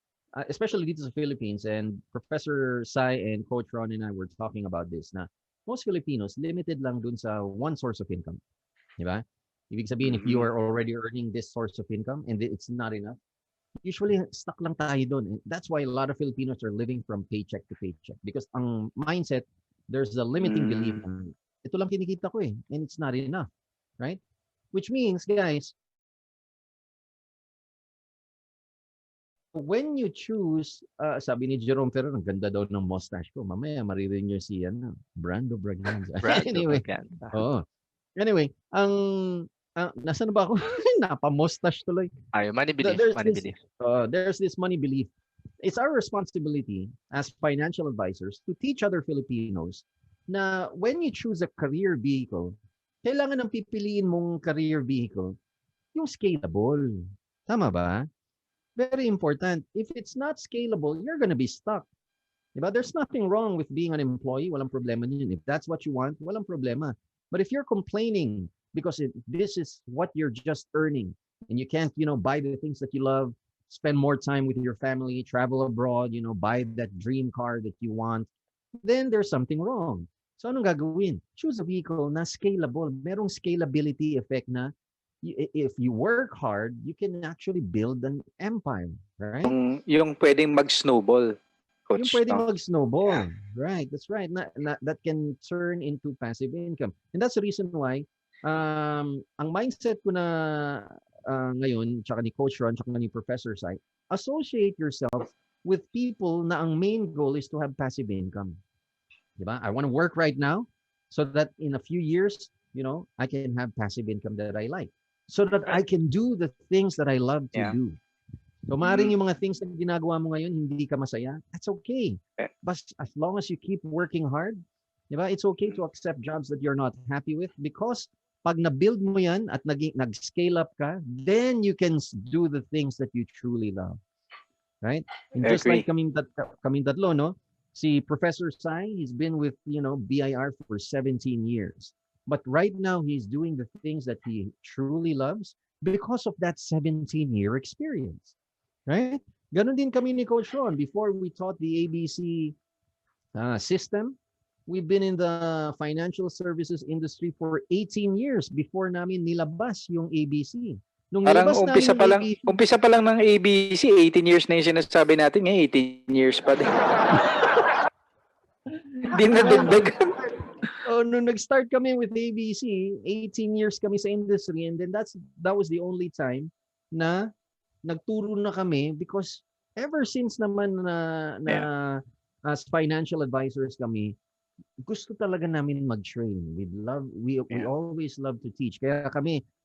especially dito sa Philippines, and Professor Sai and Coach Ron and I were talking about this, na most Filipinos, limited lang dun sa one source of income. Di ba? Ibig sabihin, if you are already earning this source of income and it's not enough, usually stuck lang tayo doon. And that's why a lot of Filipinos are living from paycheck to paycheck. Because ang mindset, there's a limiting belief. Ito lang kinikita ko and it's not enough. Right? Which means, guys, when you choose, sabi ni Jerome Ferrer, ang ganda daw ng mustache ko. Mamaya maririnig niyo si Brando Braganza. Anyway, nasaan ba ako? Napa-mustache tuloy. Money belief. There's this money belief. It's our responsibility as financial advisors to teach other Filipinos na when you choose a career vehicle, kailangan ng pipiliin mong career vehicle yung scalable. Tama ba? Very important. If it's not scalable, you're gonna be stuck. Diba? There's nothing wrong with being an employee. Walang problema niyan. If that's what you want, walang problema. But if you're complaining because this is what you're just earning and you can't, buy the things that you love, spend more time with your family, travel abroad, buy that dream car that you want, then there's something wrong. So anong gagawin? Choose a vehicle na scalable. Merong scalability effect na if you work hard, you can actually build an empire, right? Yung pwedeng mag-snowball. yung coach, pwede no? mag-snowball. Right, that's right. That can turn into passive income. And that's the reason why ang mindset ko na ngayon, tsaka ni Coach Ron, tsaka ni Professor Sai, associate yourself with people na ang main goal is to have passive income. Diba? I want to work right now so that in a few years, I can have passive income that I like. So that I can do the things that I love to Yeah. do. So maaaring yung mga things na ginagawa mo ngayon, hindi ka masaya, that's okay. But as long as you keep working hard, diba, it's okay to accept jobs that you're not happy with because pag na-build mo yan at nag-scale up ka, then you can do the things that you truly love. Right? And I just like agree. kaming tatlo, no? Si Professor Sai, he's been with, BIR for 17 years. But right now, he's doing the things that he truly loves because of that 17-year experience. Right? Ganon din kami ni Coach Ron. Before we taught the ABC system, we've been in the financial services industry for 18 years before namin nilabas yung ABC. Nung Parang nilabas namin yung ABC, umpisa pa lang ng ABC, 18 years na yung sinasabi natin, ngayon 18 years pa din. Di na dagdag. nung nag-start kami with ABC, 18 years kami sa industry, and then that was the only time na nagturo na kami because ever since naman na as financial advisors kami, gusto talaga namin mag-train. We always love to teach. Kaya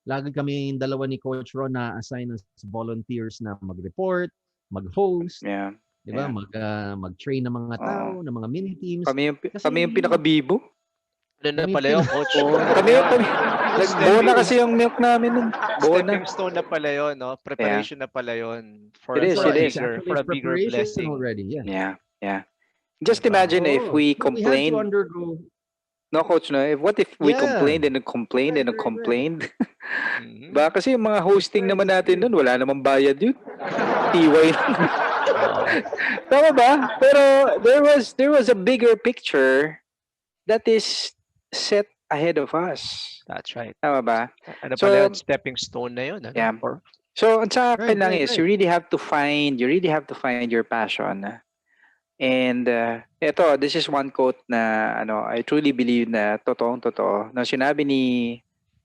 lagi kami yung dalawa ni Coach Ron na assign as volunteers na mag-report, mag-host, Yeah. di ba? Mag-train ng mga tao, ng mga mini teams. Kami yung pinaka-bibo. Ano na pala yun, coach? Kami buo na kasi yung milk namin nun. Buo na. Stepping stone na pala yun, no? Preparation na pala yun for It is. for a bigger blessing. Already, yeah. Yeah. Just imagine if we complained. We had to undergo. No, coach, no. What if we complained and complained and complained? Ba kasi yung mga hosting naman natin doon, wala namang bayad yun. TY. Tama ba? Pero there was a bigger picture that is set ahead of us. That's right. Tama ba? Ano pala yun? Stepping stone na yun. Ano? Yeah. So, ang sa akin lang is you really have to find your passion. And this is one quote na I truly believe na totoo. Na sinabi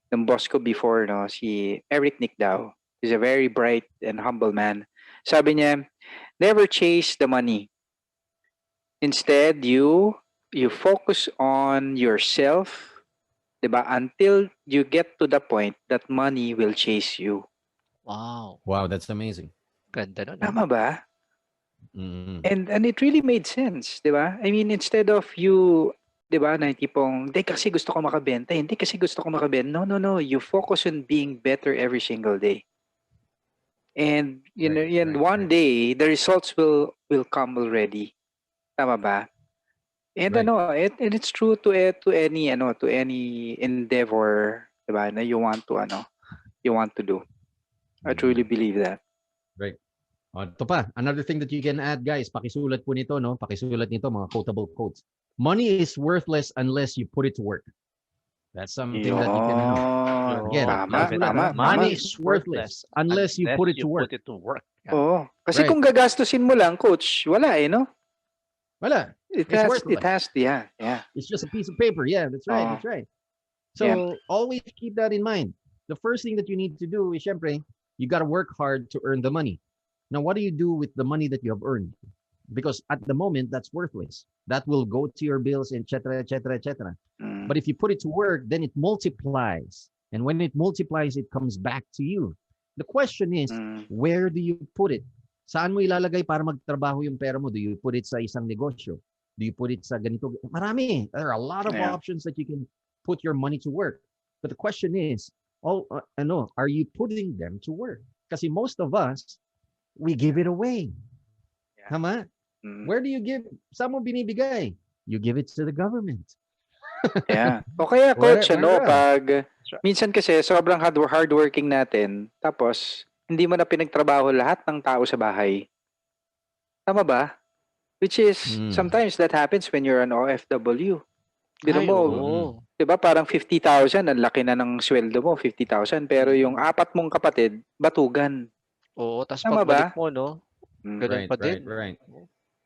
ng boss ko before, si Eric Nickdow. He's a very bright and humble man. Sabi niya, never chase the money. Instead, you focus on yourself, diba? Until you get to the point that money will chase you. Wow, that's amazing. Ganda nun. Tama ba? Mm-hmm. And it really made sense, di ba? I mean, instead of you, di ba, na tipong, hindi kasi gusto ko makabenta, hindi kasi gusto ko makabenta. No. You focus on being better every single day. And one day, the results will come already. Tama ba? And and it's true to any endeavor, di ba, na you want to do. I truly believe that. Right. Ito pa, another thing that you can add, guys, pakisulat po nito, no? Pakisulat nito, mga quotable quotes. Money is worthless unless you put it to work. That's something that you can Again, tama. Money is worthless unless you put it to work. Yeah. Oo. Kasi kung gagastusin mo lang, coach, wala no? Wala. It has, yeah. It's just a piece of paper. Yeah, that's right. That's right. So always keep that in mind. The first thing that you need to do is, syempre, you got to work hard to earn the money. Now, what do you do with the money that you have earned? Because at the moment, that's worthless. That will go to your bills, etc., etc., etc. But if you put it to work, then it multiplies. And when it multiplies, it comes back to you. The question is, where do you put it? Saan mo ilalagay para magtrabaho yung pera mo? Do you put it sa isang negosyo? Do you put it sa ganito? Marami. There are a lot of options that you can put your money to work. But the question is, are you putting them to work? Kasi most of us, we give it away. Tama? Where do you give? Saan mo binibigay? You give it to the government. Yeah. O kaya, coach, pag minsan kasi sobrang hardworking natin, tapos hindi mo na pinagtrabaho lahat ng tao sa bahay. Tama ba? Which is, sometimes that happens when you're an OFW. Diba parang 50,000, ang laki na ng sweldo mo, 50,000. Pero yung 4 mong kapatid, batugan. Oo, tapos Tama pagbalik ba? mo, no? Ganun pa din. Right.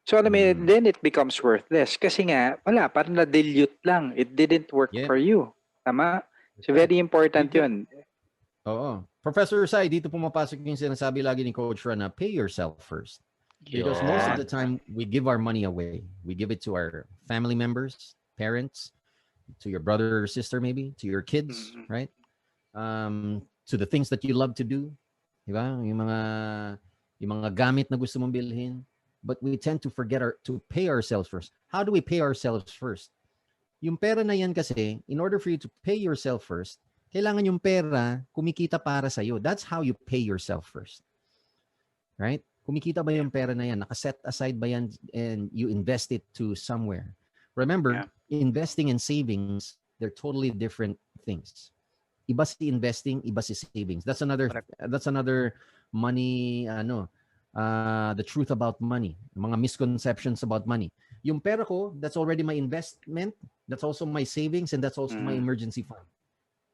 So alam mo, then it becomes worthless. Kasi nga, wala, parang na-dilute lang. It didn't work Yeah. for you. Tama? So That's right. very important Dito- yun. Oo. Professor Sai, dito pumapasok yung sinasabi lagi ni Coach Ron na pay yourself first. Because most of Yun. the time, we give our money away. We give it to our family members, parents, to your brother or sister maybe, to your kids, Mhm. right? To the things that you love to do. Diba? Yung mga gamit na gusto mong bilhin. But we tend to forget to pay ourselves first. How do we pay ourselves first? Yung pera na yan kasi, in order for you to pay yourself first, kailangan yung pera kumikita para sa'yo. That's how you pay yourself first. Right? Kumikita ba yung pera na yan? Nakaset aside ba yan and you invest it to somewhere? Remember, investing and savings, they're totally different things. Iba si investing, iba si savings. That's another money, the truth about money. Mga misconceptions about money. Yung pera ko, that's already my investment. That's also my savings and that's also my emergency fund.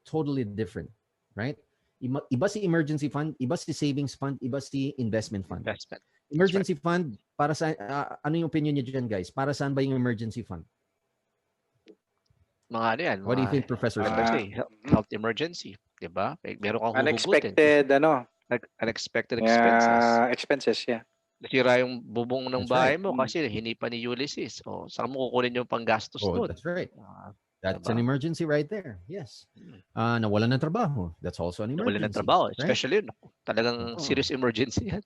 Totally different, right? Iba si emergency fund, iba si savings fund, iba si investment fund. Emergency fund, para sa ano yung opinion niyo dyan, guys? Para saan ba yung emergency fund? Mga ano yan? What do you think, Professor Sai? Health emergency. Diba? Meron kang Unexpected, unexpected expenses. Expenses, yeah. Nasira yung bubong ng That's bahay right. mo kasi hinipa ni Ulysses. O, saan mo kukunin yung panggastos doon? That's right. That's diba? an emergency right there. Yes. Nawalan ng trabaho. That's also an emergency. Nawalan ng trabaho. Right? Especially yun. Talagang serious emergency yan.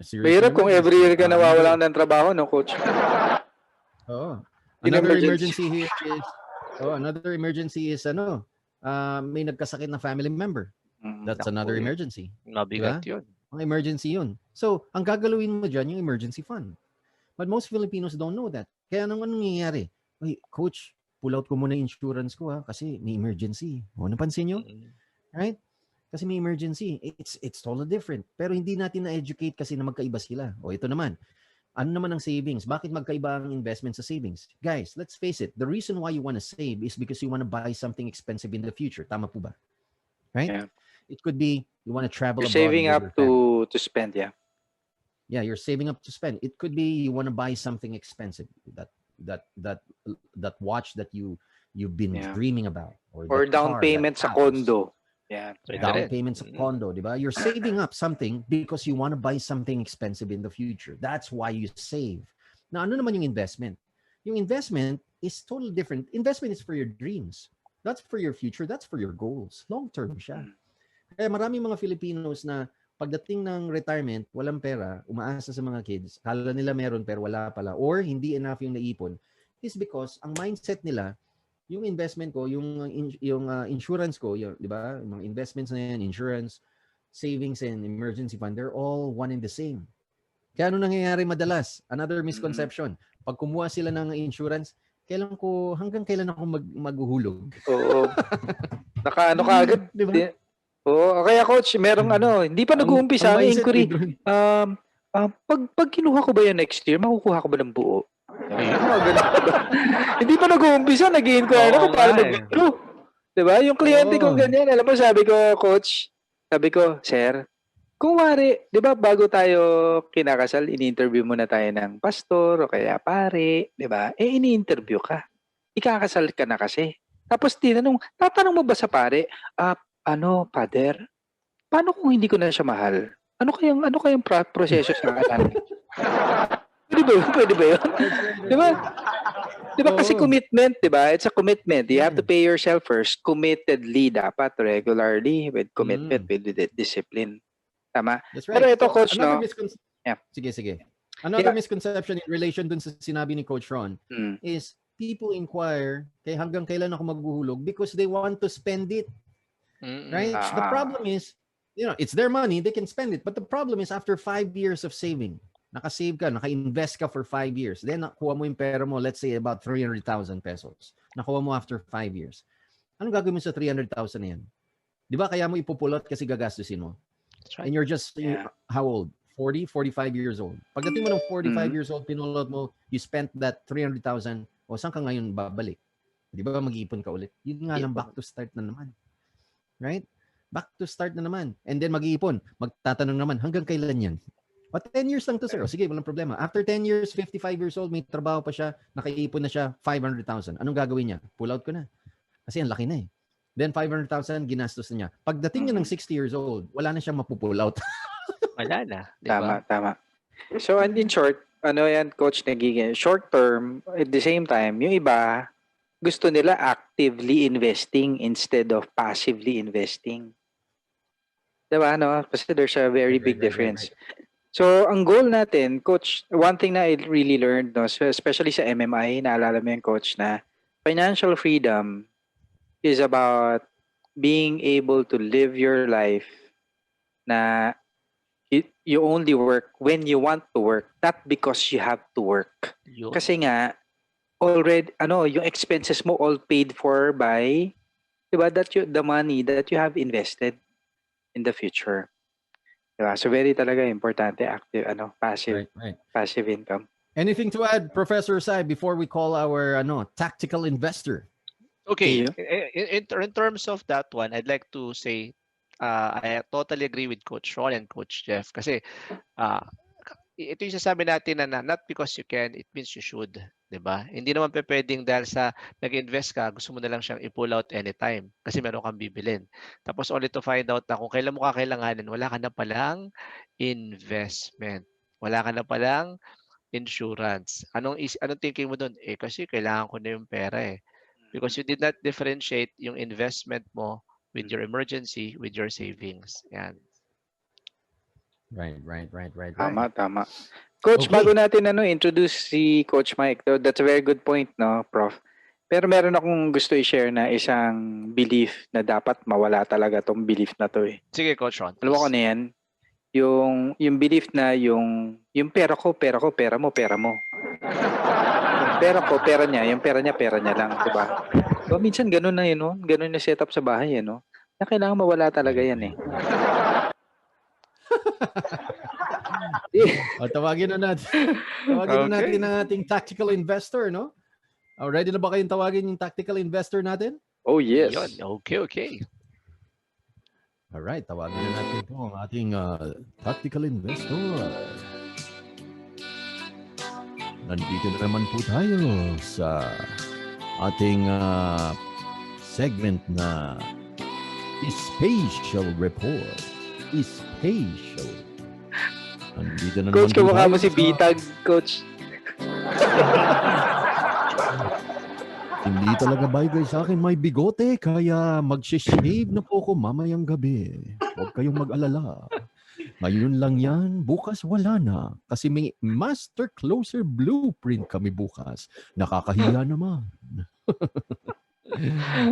Mahirap kung every year ka nawawalan ng trabaho, no, Coach? Another emergency here is another emergency is may nagkasakit na family member. That's another emergency. Mabigat yun. Ang emergency yun. So, ang gagalawin mo dyan yung emergency fund. But most Filipinos don't know that. Kaya anong nangyayari? Ay, Coach, pull out ko muna yung insurance ko kasi may emergency. O, napansin nyo? Right? Kasi may emergency. It's totally different. Pero hindi natin na-educate kasi na magkaiba sila. O, ito naman. Ano naman ang savings? Bakit magkaiba ang investment sa savings? Guys, let's face it. The reason why you want to save is because you want to buy something expensive in the future. Tama po ba? Right? Yeah. It could be you want to travel You're abroad. saving up to spend, yeah. Yeah, you're saving up to spend. It could be you want to buy something expensive. That watch that you've been dreaming about, or down payment sa condo. Yeah. Down payment sa condo, diba? You're saving up something because you want to buy something expensive in the future. That's why you save. Now, ano naman yung investment? Yung investment is totally different. Investment is for your dreams. That's for your future. That's for your goals. Long-term siya. Kaya maraming mga Filipinos na pagdating ng retirement, walang pera, umaasa sa mga kids, kala nila meron pero wala pala, or hindi enough yung naipon, is because ang mindset nila, yung investment ko, yung insurance ko, di ba? Mga investments na yan, insurance, savings, and emergency fund, they're all one and the same. Kaya ano nangyayari madalas? Another misconception. Pag kumuha sila ng insurance, hanggang kailan ako maghuhulog? Oo. Nakaano ka agad? Diba? Oo, kaya Coach, merong hindi pa nag-uumpisa ang inquiry. Pag kinuha ko ba yan next year, makukuha ko ba ng buo? Hindi pa nag-uumpisa, nag-i-inquire ako para mag-grow. Diba? Yung kliyente ko ganyan, alam mo, sabi ko, Coach, Sir, kung wari, di ba bago tayo kinakasal, ini-interview muna tayo ng pastor o kaya pare, di ba? Ini-interview ka. Ikakasal ka na kasi. Tapos tatanong mo ba sa pare, Father, paano kung hindi ko na siya mahal? Ano kayang proseso sa kanan? Pwede ba yun? Di ba kasi commitment, di ba? It's a commitment. You have to pay yourself first. Committedly dapat, regularly, with commitment, with discipline. Tama? That's right. Pero ito, Coach, Sige. Another misconception in relation dun sa sinabi ni Coach Ron is people inquire hanggang kailan ako maghuhulog because they want to spend it. Right? The problem is, it's their money, they can spend it. But the problem is after 5 years of saving, naka-save ka, naka-invest ka for 5 years, then nakuha mo yung pera mo, let's say about 300,000 pesos. Nakuha mo after 5 years. Anong gagawin mo sa 300,000 na yan? Di ba kaya mo ipupulot kasi gagastusin mo? Right. And you're just, how old? 40, 45 years old. Pagdating mo ng 45 years old, pinulot mo, you spent that 300,000, saan ka ngayon babalik? Di ba mag-iipon ka ulit? Yun nga lang, back to start na naman. Right? Back to start na naman. And then mag-iipon. Magtatanong naman, hanggang kailan yan? But 10 years lang to, sir. O, sige, walang problema. After 10 years, 55 years old, may trabaho pa siya, nakaipon na siya, 500,000. Anong gagawin niya? Pull out ko na. Kasi ang laki na eh. Then 500,000 ginastos na niya. Pagdating niya ng 60 years old, wala na siyang mapupull out. Wala na, di Tama, ba? tama. So, and in short, ano yan, coach, nagiging short term, at the same time, yung iba, gusto nila actively investing instead of passively investing. Diba, no? Kasi there's a very big difference. So, ang goal natin, coach, one thing na I really learned, no, so especially sa MMI, naalala mo yung coach na financial freedom is about being able to live your life na you only work when you want to work, not because you have to work. Yun. Kasi nga, already, yung expenses mo all paid for by, diba, the money that you have invested in the future. Diba? So very talaga importante active passive Right. passive income. Anything to add, Professor Sai, before we call our tactical investor? Okay, Yeah. in terms of that one, I'd like to say I totally agree with Coach Ron and Coach Jeff kasi ito yung sasabi natin na not because you can, it means you should. 'Di ba? Hindi naman pwedeng dahil sa nag-invest ka, gusto mo na lang siyang i-pull out anytime kasi meron kang bibilin. Tapos only to find out na kung kailan mo kakailanganin, wala ka na palang investment. Wala ka na palang insurance. Anong thinking mo doon? Kasi kailangan ko na yung pera eh. Because you did not differentiate yung investment mo with your emergency, with your savings. Yan. Right. Tama. Coach, Okay. bago natin introduce si Coach Mike, that's a very good point, no, Prof. Pero meron akong gusto i-share na isang belief na dapat mawala talaga tong belief na to eh. Sige, Coach Ron. Alam mo ko na yan? Yung belief na yung pera ko, pera mo. Yung pera ko, pera niya, yung pera niya lang, di ba? So, minsan ganun na yun, no? Ganun na setup sa bahay, no? Na kailangan mawala talaga yan eh. Tawagin na natin ang ating tactical investor, no? Ready na ba kayong tawagin yung tactical investor natin? Oh, yes. Yun. Okay. Alright, tawagin na natin po ang ating tactical investor. Nandito na naman po tayo sa ating segment na Special Report. Special. Nandito na Coach, naman po kamukha mo tayo si sa- Bitag, Coach. Hindi talaga bagay sa akin may bigote, kaya mag-shave na po ako mamayang gabi. Huwag kayong mag-alala. Ngayon lang yan, bukas wala na. Kasi may Master Closer Blueprint kami bukas. Nakakahiya naman.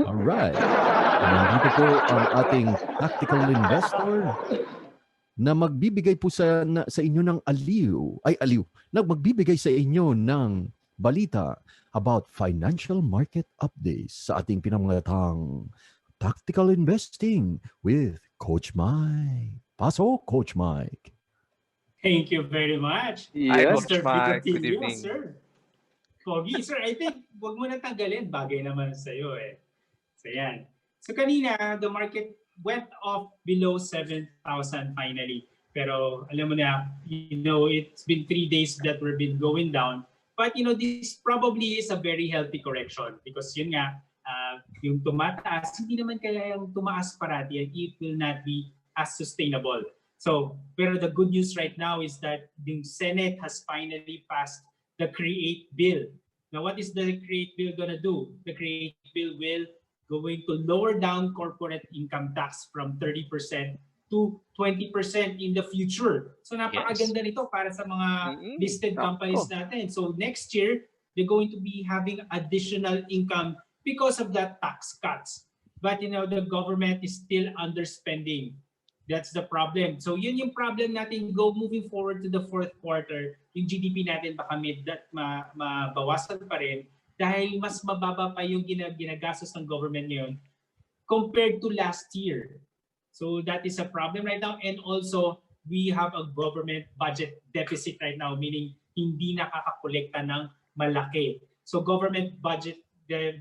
Alright. Nandito po ang ating tactical investor na magbibigay po sa inyo ng magbibigay sa inyo ng balita about financial market updates sa ating pinamagatang Tactical Investing with Coach Mike. Pasok, Coach Mike. Thank you very much. Hi, Yes. Coach Mike. Good Bigotillo, evening. sir. Pogi, sir, I think wag mo na tanggalin. Bagay naman sa'yo eh. So yan. So kanina, the market went off below 7,000 finally. Pero alam mo na, it's been 3 days that we've been going down. But this probably is a very healthy correction because yun nga, yung tumataas, hindi naman kaya yung tumaas parati and it will not be as sustainable. So, pero the good news right now is that the Senate has finally passed the CREATE bill. Now, what is the CREATE bill gonna do? The CREATE bill will going to lower down corporate income tax from 30% to 20% in the future. So napakaganda nito para sa mga listed companies natin. So next year, they're going to be having additional income because of that tax cuts. But the government is still underspending. That's the problem. So yun yung problem natin moving forward to the fourth quarter. Yung GDP natin baka mabawasan pa rin dahil mas mababa pa yung ginagastos ng government ngayon compared to last year. So that is a problem right now. And also, we have a government budget deficit right now, meaning hindi nakakakolekta ng malaki. So government budget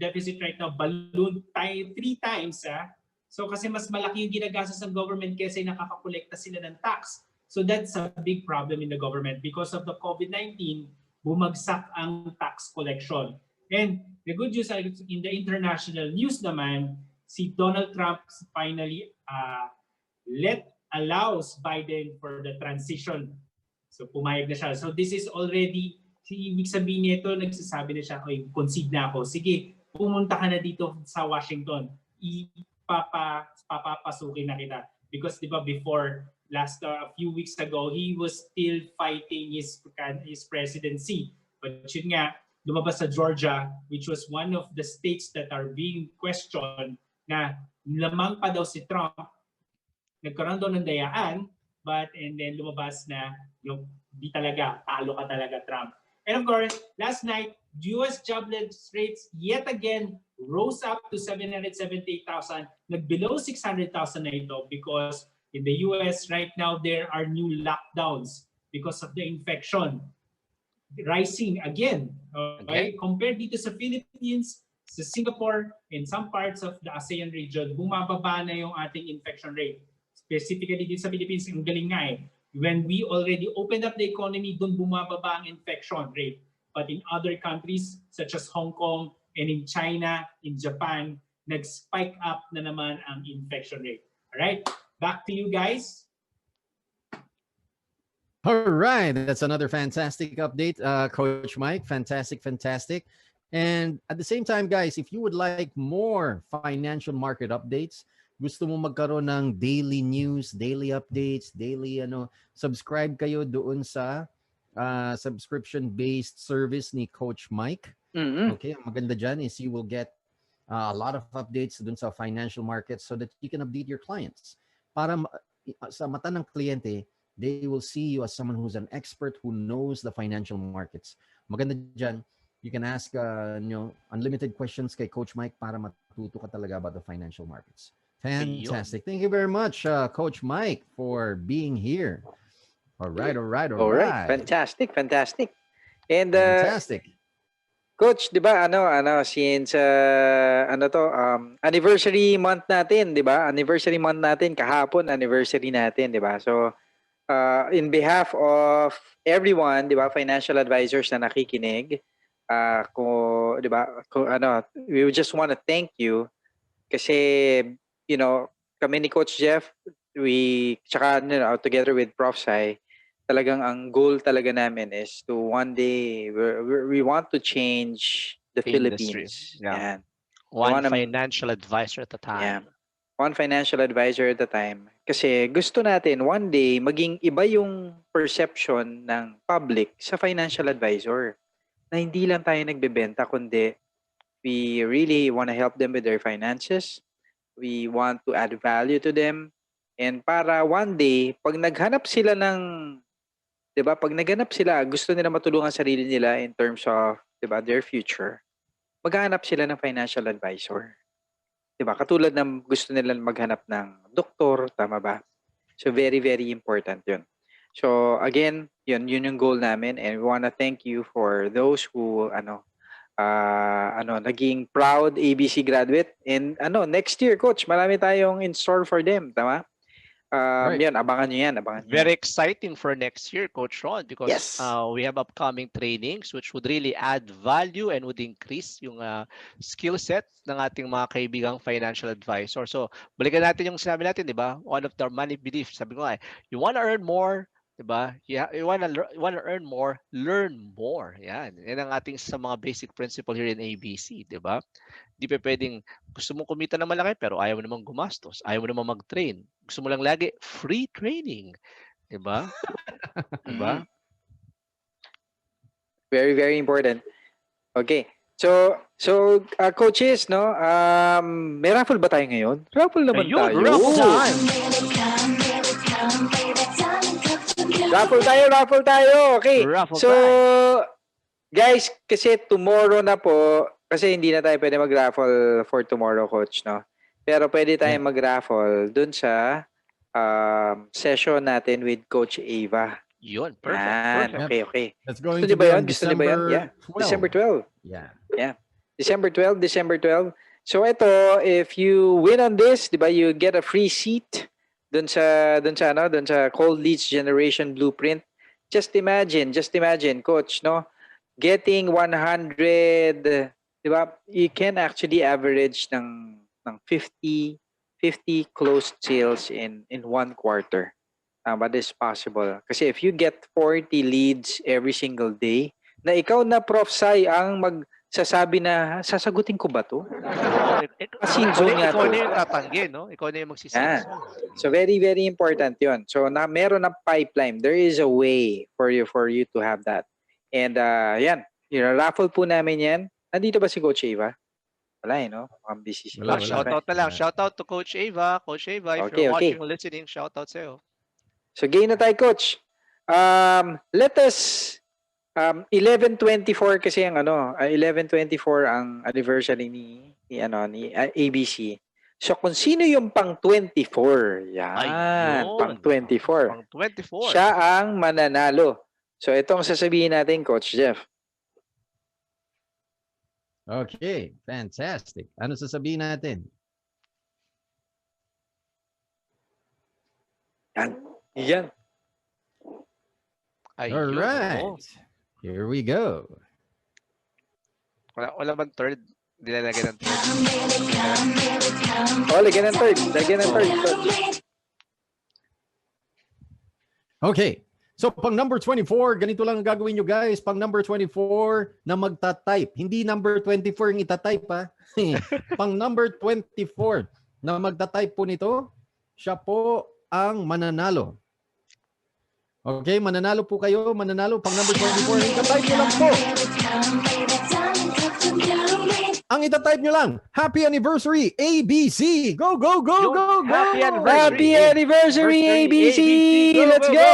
deficit right now ballooned 3 times. So kasi mas malaki yung ginagastos ng government kasi nakakakolekta sila ng tax. So that's a big problem in the government because of the COVID-19, bumagsak ang tax collection. And the good news in the international news naman, si Donald Trump finally allows Biden for the transition. So pumayag na siya. So this is already, ibig sabihin nito, nagsasabi na siya, oy, concede na ako. Sige, pumunta ka na dito sa Washington. Papapasukin na kita. Because di ba before, a few weeks ago, he was still fighting his presidency. But yun nga, lumabas sa Georgia, which was one of the states that are being questioned na lamang pa daw si Trump, nagkaroon daw ng dayaan, and then lumabas na yung di talaga, talo ka talaga Trump. And of course, last night, US jobless rates yet again rose up to 778,000, nag-below 600,000 na ito because in the US right now, there are new lockdowns because of the infection rising again. Okay? Compared dito sa Philippines, sa Singapore, in some parts of the ASEAN region, bumababa na yung ating infection rate. Specifically dito sa Philippines, ang galing nga eh. When we already opened up the economy, doon bumababa ang infection rate. But in other countries, such as Hong Kong, and in China, in Japan, nag-spike up na naman ang infection rate. Alright, back to you guys. All right, that's another fantastic update, Coach Mike. Fantastic. And at the same time, guys, if you would like more financial market updates, gusto mo magkaroon ng daily news, daily updates, daily subscribe kayo doon sa subscription-based service ni Coach Mike. Okay, ang maganda dyan is you will get a lot of updates doon sa financial markets so that you can update your clients. Para sa mata ng kliyente, they will see you as someone who's an expert who knows the financial markets. Maganda dyan, you can ask unlimited questions kay Coach Mike para matuto ka talaga about the financial markets. Fantastic. Thank you very much, Coach Mike, for being here. All right. Fantastic. And fantastic. Coach, 'di ba since anniversary month natin, 'di ba? Anniversary month natin kahapon, anniversary natin, 'di ba? So in behalf of everyone, 'di ba, financial advisors na nakikinig, 'di ba, we just want to thank you kasi kami ni Coach Jeff, tsaka together with Prof. Sai, talagang ang goal talaga namin is to one day, we want to change the Philippines. Yeah. One financial advisor at a time. Yeah. One financial advisor at a time. Kasi gusto natin one day maging iba yung perception ng public sa financial advisor. Na hindi lang tayo nagbebenta, kundi we really want to help them with their finances. We want to add value to them. And para one day, pag naghanap sila ng, 'di ba, pag naghanap sila, gusto nila matulungan sarili nila in terms of, 'di ba, their future, maghanap sila ng financial advisor. 'Di ba? Katulad ng gusto nila maghanap ng doktor, tama ba? So very, very important 'yun. So again, yun yung goal namin, and we want to thank you for those who naging proud ABC graduate. And next year, Coach, marami tayong in store for them, tama? Right. Yan, abangan nyo yan. Very exciting for next year, Coach Ron, because Yes. We have upcoming trainings which would really add value and would increase yung skill set ng ating mga kaibigang financial advisor. So, balikan natin yung sinabi natin, di ba? One of the money beliefs, sabi ko you want to earn more, di ba? You want to earn more, learn more. Yan. Yan ang ating sa mga basic principle here in ABC, di ba? Di pa pwedeng gusto mong kumita ng malaki pero ayaw mo namang gumastos, ayaw mo namang mag-train. Gusto mo lang lagi free training, di ba? Di ba? Very, very important. Okay. So coaches, may raffle ba tayo ngayon? Raffle naman tayo. Raffle time! Raffle tayo. Okay. Raffle So, guys, kasi tomorrow na po, kasi hindi na tayo pwede mag-raffle for tomorrow, Coach, no? Pero pwede tayo mag-raffle dun sa session natin with Coach Ava. Yun, perfect. Okay. That's going Gusto to niyo ba be yun? on Gusto niyo ba yun? Yeah. 12. December 12. Yeah. December 12. So ito, if you win on this, di ba, you get a free seat dun sa cold leads generation blueprint. Just imagine, coach, no? Getting 100, 'di ba? You can actually average ng 50 closed sales in one quarter. But it's possible. Kasi if you get 40 leads every single day, na ikaw na Prof. Sai ang magsasabi na, sasagutin ko ba to? Kasi Ikaw nga na yung tatanggi, no? Ikaw na yung magsisales. So very, very important yon. So na meron ng pipeline. There is a way for you to have that. And yan, raffle po namin yan. Nandito ba si Coach Eva? Wala no? I'm busy. Wala. Shoutout na lang. Shoutout to Coach Eva. Coach Eva, if you're watching or listening, shoutout sa'yo. So game na tayo, Coach. Let us 11/24 kasi ang 11/24 ang anniversary ni ABC. So kung sino yung pang 24, yan, pang 24. Pang 24. Siya ang mananalo. So itong sasabihin natin, Coach Jeff. Okay, fantastic. Ano sasabihin natin? Yan. All right. Here we go. Wala bang third? Hindi na lagyan ng third. Lagyan ng third. Coach. Okay. So, pang number 24, ganito lang ang gagawin nyo guys. Pang number 24 na magta-type. Hindi number 24 yung ita-type ha. Pang number 24 na magta-type po nito, siya po ang mananalo. Okay, mananalo po kayo. Mananalo pang number 24. Ita-type nyo lang po. Ang ita-type nyo lang, Happy Anniversary ABC. Go, go, go, go, go. Happy Anniversary ABC. Let's go.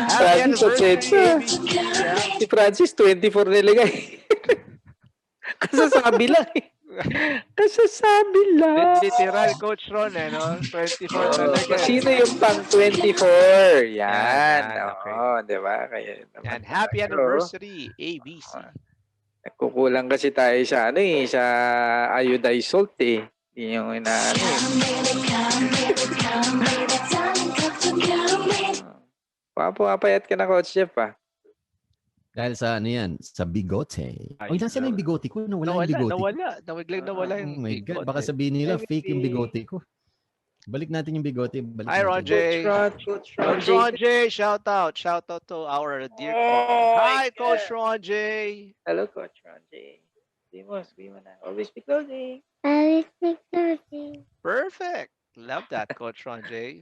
Happy Anniversary ABC. Si Francis, 24 nilagay. Kasasabi lang eh. Kasasabi lang. Literal, Coach Ron, no? 24 talaga. Sino yung pang 24? Yan. Okay. Di ba? Kaya Yan, Happy Anniversary, ABC. Kukulang kasi tayo sa sa iodized salt eh. Yun yung inaano eh. Papayat ka na, Coach Jeff pa. Dahil sa yan? Sa bigote. Ay, nasaan na yung bigote ko? Nawala yung bigote. Nawala yung oh my bigote. God, baka sabihin nila fake yung bigote ko. Balik natin yung bigote. Hi, Ron J. Coach Ron J. Shout out to our dear coach. Hi, Coach Ron J. Hello, Coach Ron J. Sabi mo na. Always be closing. Perfect. Love that, Coach Ron J.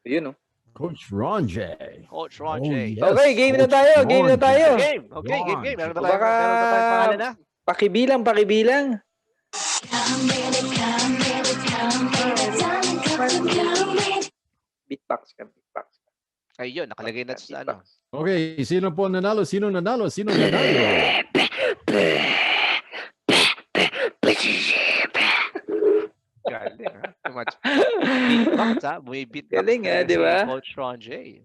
Yun, no? Coach Ron J. Coach Ron J. Yes, Okay, game na tayo. Game na tayo. Game. Okay, game. Meron ba Baka- tayong pangalan na? Pakibilang. Beatbox ka. Ayun, nakalagay na sa ano. Okay, sino po nanalo? Sino nanalo? Galing, ha? Too much. Beatbox, ha? Bumibit. Galing, di ba? Coach Ron J.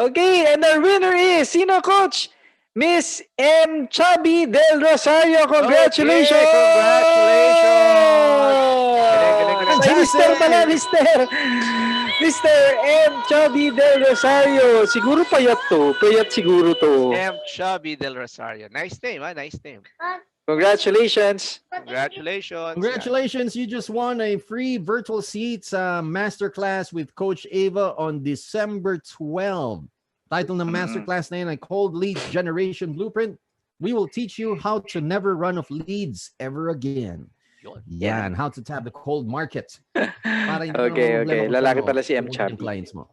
Okay, and our winner is, sino, Coach? Miss M. Chubby Del Rosario. Congratulations! Okay, congratulations! Galing. Mister pala, Mr. M. Chubby Del Rosario. Siguro payat to. Payat siguro to. M. Chubby Del Rosario. Nice name, ha? Nice name. Congratulations. Congratulations, you just won a free virtual seats masterclass with Coach Ava on December 12. Title ng masterclass na yun ay Cold Leads Generation Blueprint. We will teach you how to never run off leads ever again. Yan, how to tap the cold market. Para hindi Okay. Lalaki pala si M. yung Chubby. clients mo.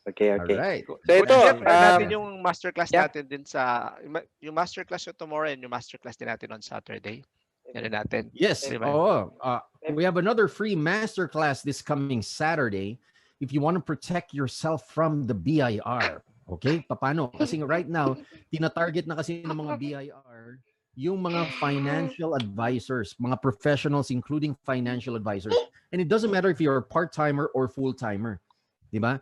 Okay. Alright. So ito, natin yung masterclass natin din sa, yung masterclass yung tomorrow and yung masterclass din natin on Saturday. Yan natin. Yes. Diba? We have another free masterclass this coming Saturday. If you want to protect yourself from the BIR. Okay? Paano? Kasi right now, tina-target na kasi ng mga BIR yung mga financial advisors, mga professionals, including financial advisors. And it doesn't matter if you're a part-timer or full-timer. Diba?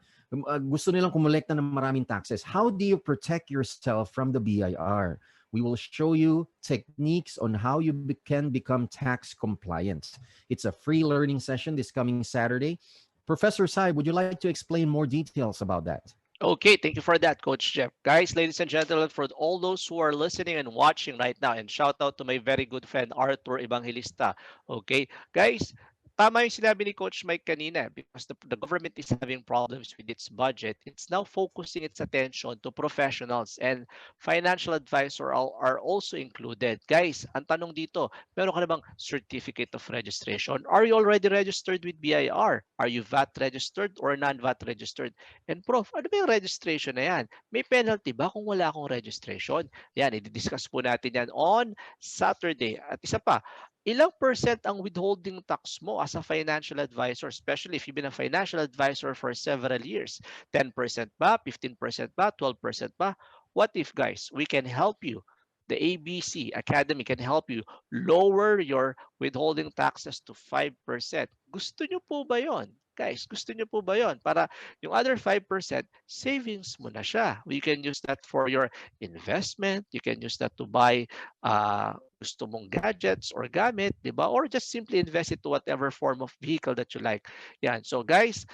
Gusto nilang kumolekta ng maraming taxes. How do you protect yourself from the BIR? We will show you techniques on how you can become tax compliant. It's a free learning session this coming Saturday. Professor Sai, would you like to explain more details about that? Okay, thank you for that, Coach Jeff. Guys, ladies and gentlemen, for all those who are listening and watching right now, and shout out to my very good friend Arthur Evangelista. Okay, guys, tama yung sinabi ni Coach Mike kanina, because the government is having problems with its budget. It's now focusing its attention to professionals, and financial advisor are also included. Guys, ang tanong dito, meron ka na bang certificate of registration? Are you already registered with BIR? Are you VAT registered or non-VAT registered? And Prof, ano ba yung registration na yan? May penalty ba kung wala akong registration? Yan, i-discuss po natin yan on Saturday. At isa pa, ilang percent ang withholding tax mo as a financial advisor, especially if you've been a financial advisor for several years? 10% ba? 15% ba? 12% ba? What if, guys, we can help you? The ABC Academy can help you lower your withholding taxes to 5%. Gusto nyo po ba yon? Guys, gusto nyo po ba yon? Para yung other 5%, savings mo na siya. You can use that for your investment. You can use that to buy gusto mong gadgets or gamit, di ba? Or just simply invest it to whatever form of vehicle that you like. Yan. So guys,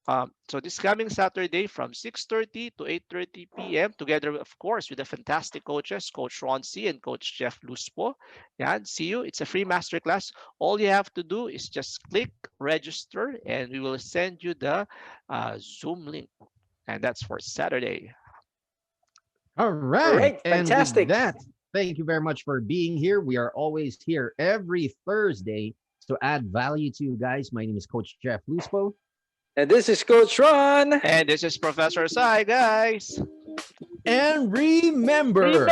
so this coming Saturday from 6:30 to 8:30 p.m. together, of course, with the fantastic coaches, Coach Ron C. and Coach Jeff Luspo. Yan, see you. It's a free masterclass. All you have to do is just click register, and we will send you the Zoom link. And that's for Saturday. All right. Fantastic. And with that, thank you very much for being here. We are always here every Thursday to add value to you guys. My name is Coach Jeff Luspo. And this is Coach Ron. And this is Professor Sai, guys. And remember,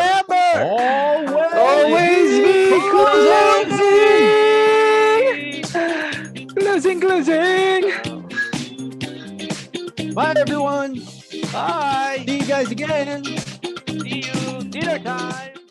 Always be closing. Closing. Bye, everyone. Bye. See you guys again. See you dinner time.